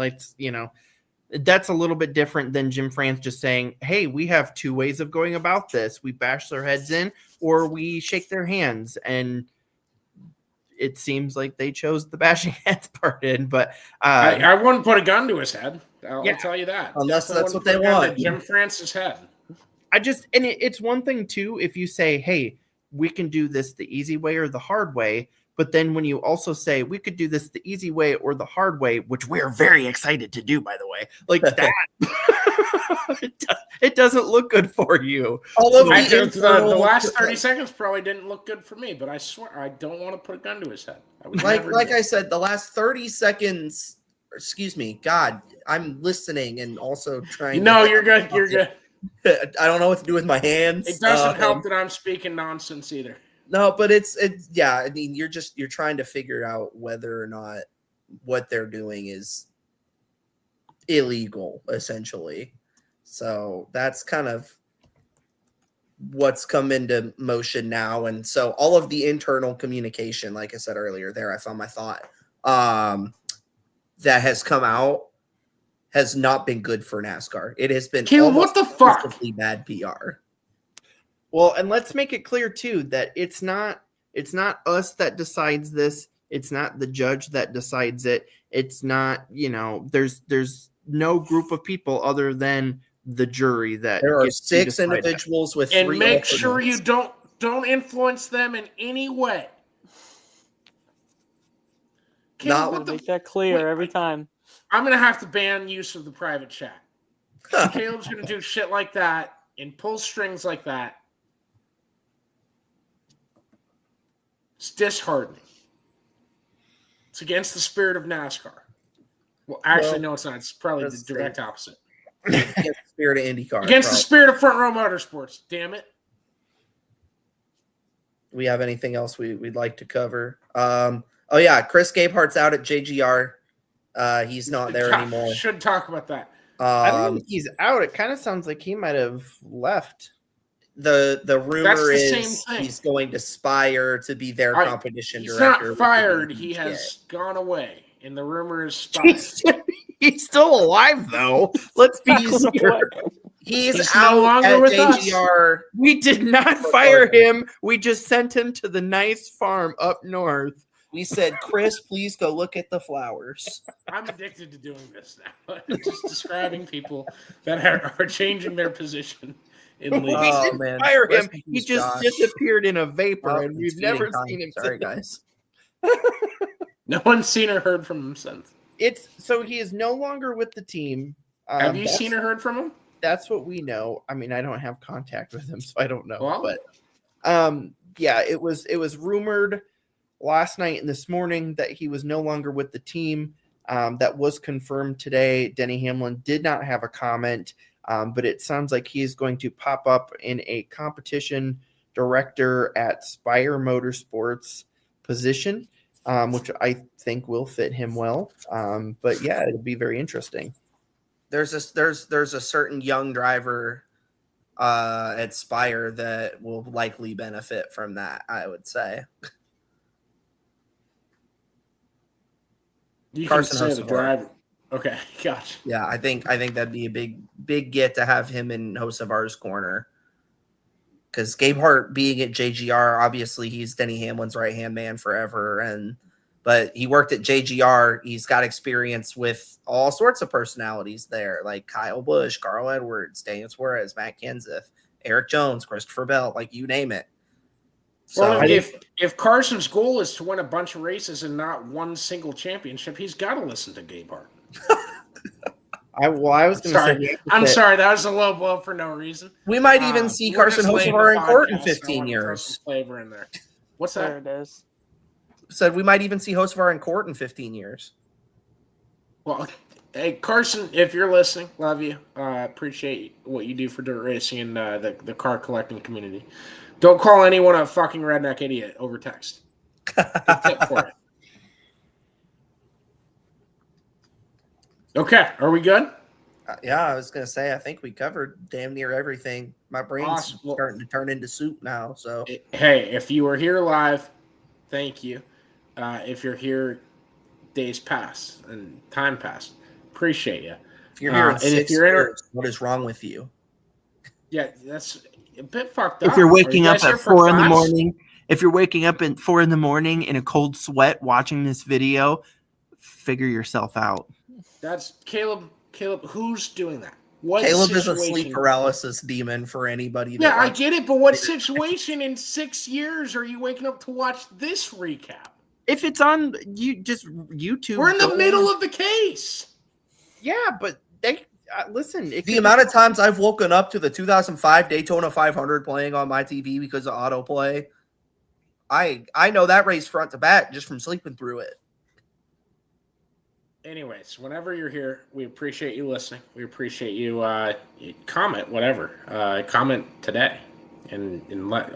that's a little bit different than Jim France just saying, hey, we have 2 ways of going about this. We bash their heads in or we shake their hands. And it seems like they chose the bashing heads part in, but I wouldn't put a gun to his head. I'll tell you that. Unless that's what they want. Jim France's head. It's one thing too, if you say, hey, we can do this the easy way or the hard way. But then when you also say we could do this the easy way or the hard way, which we're very excited to do, by the way, like that, it doesn't look good for you. The last 30 seconds probably didn't look good for me, but I swear I don't want to put a gun to his head. I said, the last 30 seconds, excuse me, God, I'm listening and also trying. No, you're good. You're good. I don't know what to do with my hands. It doesn't help that I'm speaking nonsense either. No, but it's I mean, you're trying to figure out whether or not what they're doing is illegal, essentially. So that's kind of what's come into motion now. And so all of the internal communication, like I said earlier, there I found my thought, that has come out has not been good for NASCAR. It has been what the fuck? Bad PR. Well, and let's make it clear too that it's not us that decides this. It's not the judge that decides it. It's not, there's no group of people other than the jury that There are gets to 6 decide that. individuals with And 3 make sure you alternates. don't influence them in any way. Not Caleb, Make that clear every time. I'm gonna have to ban use of the private chat. Caleb's gonna do shit like that and pull strings like that. It's disheartening. It's against the spirit of NASCAR. Well, actually, no, it's not. It's probably the let's direct see. opposite. Against the spirit of IndyCar. Against the spirit of front row motorsports. Damn it. We have anything else we'd like to cover? Oh yeah, Chris Gabehart's out at JGR. He's not there anymore. Should talk about that. I don't think he's out. It kind of sounds like he might have left. The rumor That's the is same thing. he's going to Spire to be their competition He's director. not fired. He has gone away. And the rumor is He's still alive, though. Let's be clear. He's no out longer at with us. JGR. We did not fire him. We just sent him to the nice farm up north. We said, Chris, please go look at the flowers. I'm addicted to doing this now. Just describing people that are changing their position in We league. Oh, didn't man. fire Rest him. in He peace, just Josh. disappeared in a vapor, Oh, and we've it's never feeding time. seen him. Sorry, since. guys. No one's seen or heard from him since. It's so he is no longer with the team. Have you seen or heard from him? That's what we know. I mean, I don't have contact with him, so I don't know. Well, but yeah, it was rumored last night and this morning that he was no longer with the team. That was confirmed today. Denny Hamlin did not have a comment, but it sounds like he is going to pop up in a competition director at Spire Motorsports position, which I think will fit him well. But yeah, it'll be very interesting. There's a certain young driver at Spire that will likely benefit from that, I would say. you Carson can say the Hocevar. driver. Okay, gotcha. Yeah, I think that'd be a big get to have him in Hocevar's corner. Because Gabehart being at JGR, obviously he's Denny Hamlin's right-hand man forever, but he worked at JGR. He's got experience with all sorts of personalities there, like Kyle Busch, Carl Edwards, Daniel Suarez, Matt Kenseth, Eric Jones, Christopher Bell, like you name it. So Well, if Carson's goal is to win a bunch of races and not one single championship, he's got to listen to Gabehart. I was going to say. I'm sorry. That was a low blow for no reason. we might even see we're Carson just laying Hocevar the in court in podcast. I 15 wanted to throw years. some flavor in there. What's There that? it is. Said we might even see Hocevar in court in 15 years. Well, hey, Carson, if you're listening, love you. Appreciate what you do for dirt racing and the car collecting community. Don't call anyone a fucking redneck idiot over text. Good tip for it. Okay, are we good? Yeah, I was gonna say I think we covered damn near everything. My brain's Awesome. Well, starting to turn into soup now. So hey, if you were here live, thank you. If you're here, days pass and time passed. Appreciate you. if you're here in and 6 if you're years, what is wrong with you? Yeah, that's a bit fucked up. If you're Are waking you up guys here at for 4 in the class? morning, if you're waking up at 4 in the morning in a cold sweat watching this video, figure yourself out. That's Caleb. Caleb, who's doing that? What Caleb is a situation? sleep paralysis demon for anybody. Yeah, I likes- get it, but what situation in 6 years are you waking up to watch this recap? If it's on YouTube, We're in the go- middle of the case. Yeah, but they listen. The amount of times I've woken up to the 2005 Daytona 500 playing on my TV because of autoplay, I know that race front to back just from sleeping through it. Anyways, whenever you're here, we appreciate you listening. We appreciate you. Comment whatever. Comment today, and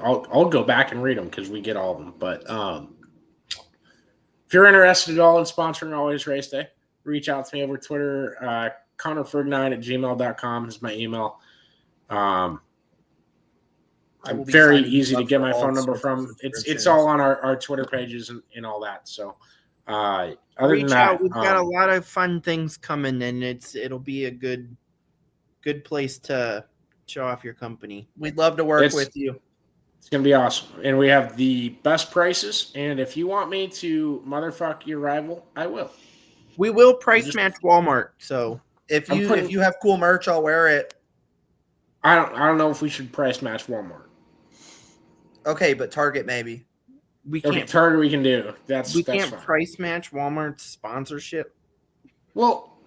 I'll go back and read them because we get all of them. But if you're interested at all in sponsoring Always Race Day, reach out to me over Twitter. ConnorFerg9@gmail.com is my email. I will be Very signing easy to up get for my all phone number sorts of from. It's subscriptions. all on our Twitter pages and all that. So other than reach that, out. We've got a lot of fun things coming, and it'll be a good place to show off your company. We'd love to work It's- with you. it's gonna be awesome. And we have the best prices. And if you want me to motherfuck your rival, I will. We will price match Walmart. So If I'm you putting- if you have cool merch, I'll wear it. I don't know if we should price match Walmart. Okay, but Target maybe. We Okay, can't. Target we can do. That's Can't fine. price match Walmart's sponsorship. Well,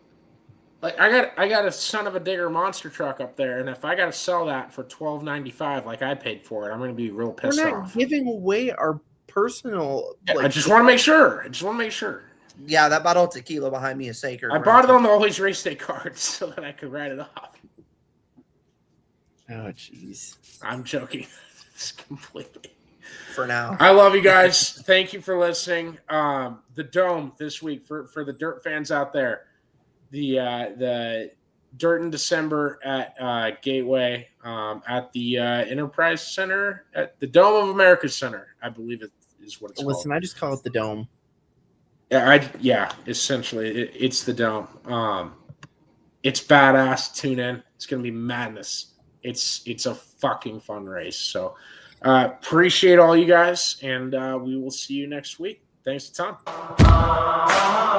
like I got a son of a digger monster truck up there, and if I got to sell that for $12.95 like I paid for it, I'm going to be real pissed We're not off. giving away our personal. Yeah, I just want to make sure. Yeah, that bottle of tequila behind me is sacred. I bought it on the Always Race Day card so that I could write it off. Oh, jeez. I'm joking. It's completely. for now. I love you guys. Thank you for listening. The Dome this week for the Dirt fans out there. The Dirt in December at Gateway, at the Enterprise Center, at the Dome of America Center, I believe it is what it's Listen, called. I just call it the Dome. Yeah, essentially it's the Dome. It's badass. Tune in. It's gonna be madness. It's a fucking fun race. So appreciate all you guys, and we will see you next week. Thanks a ton.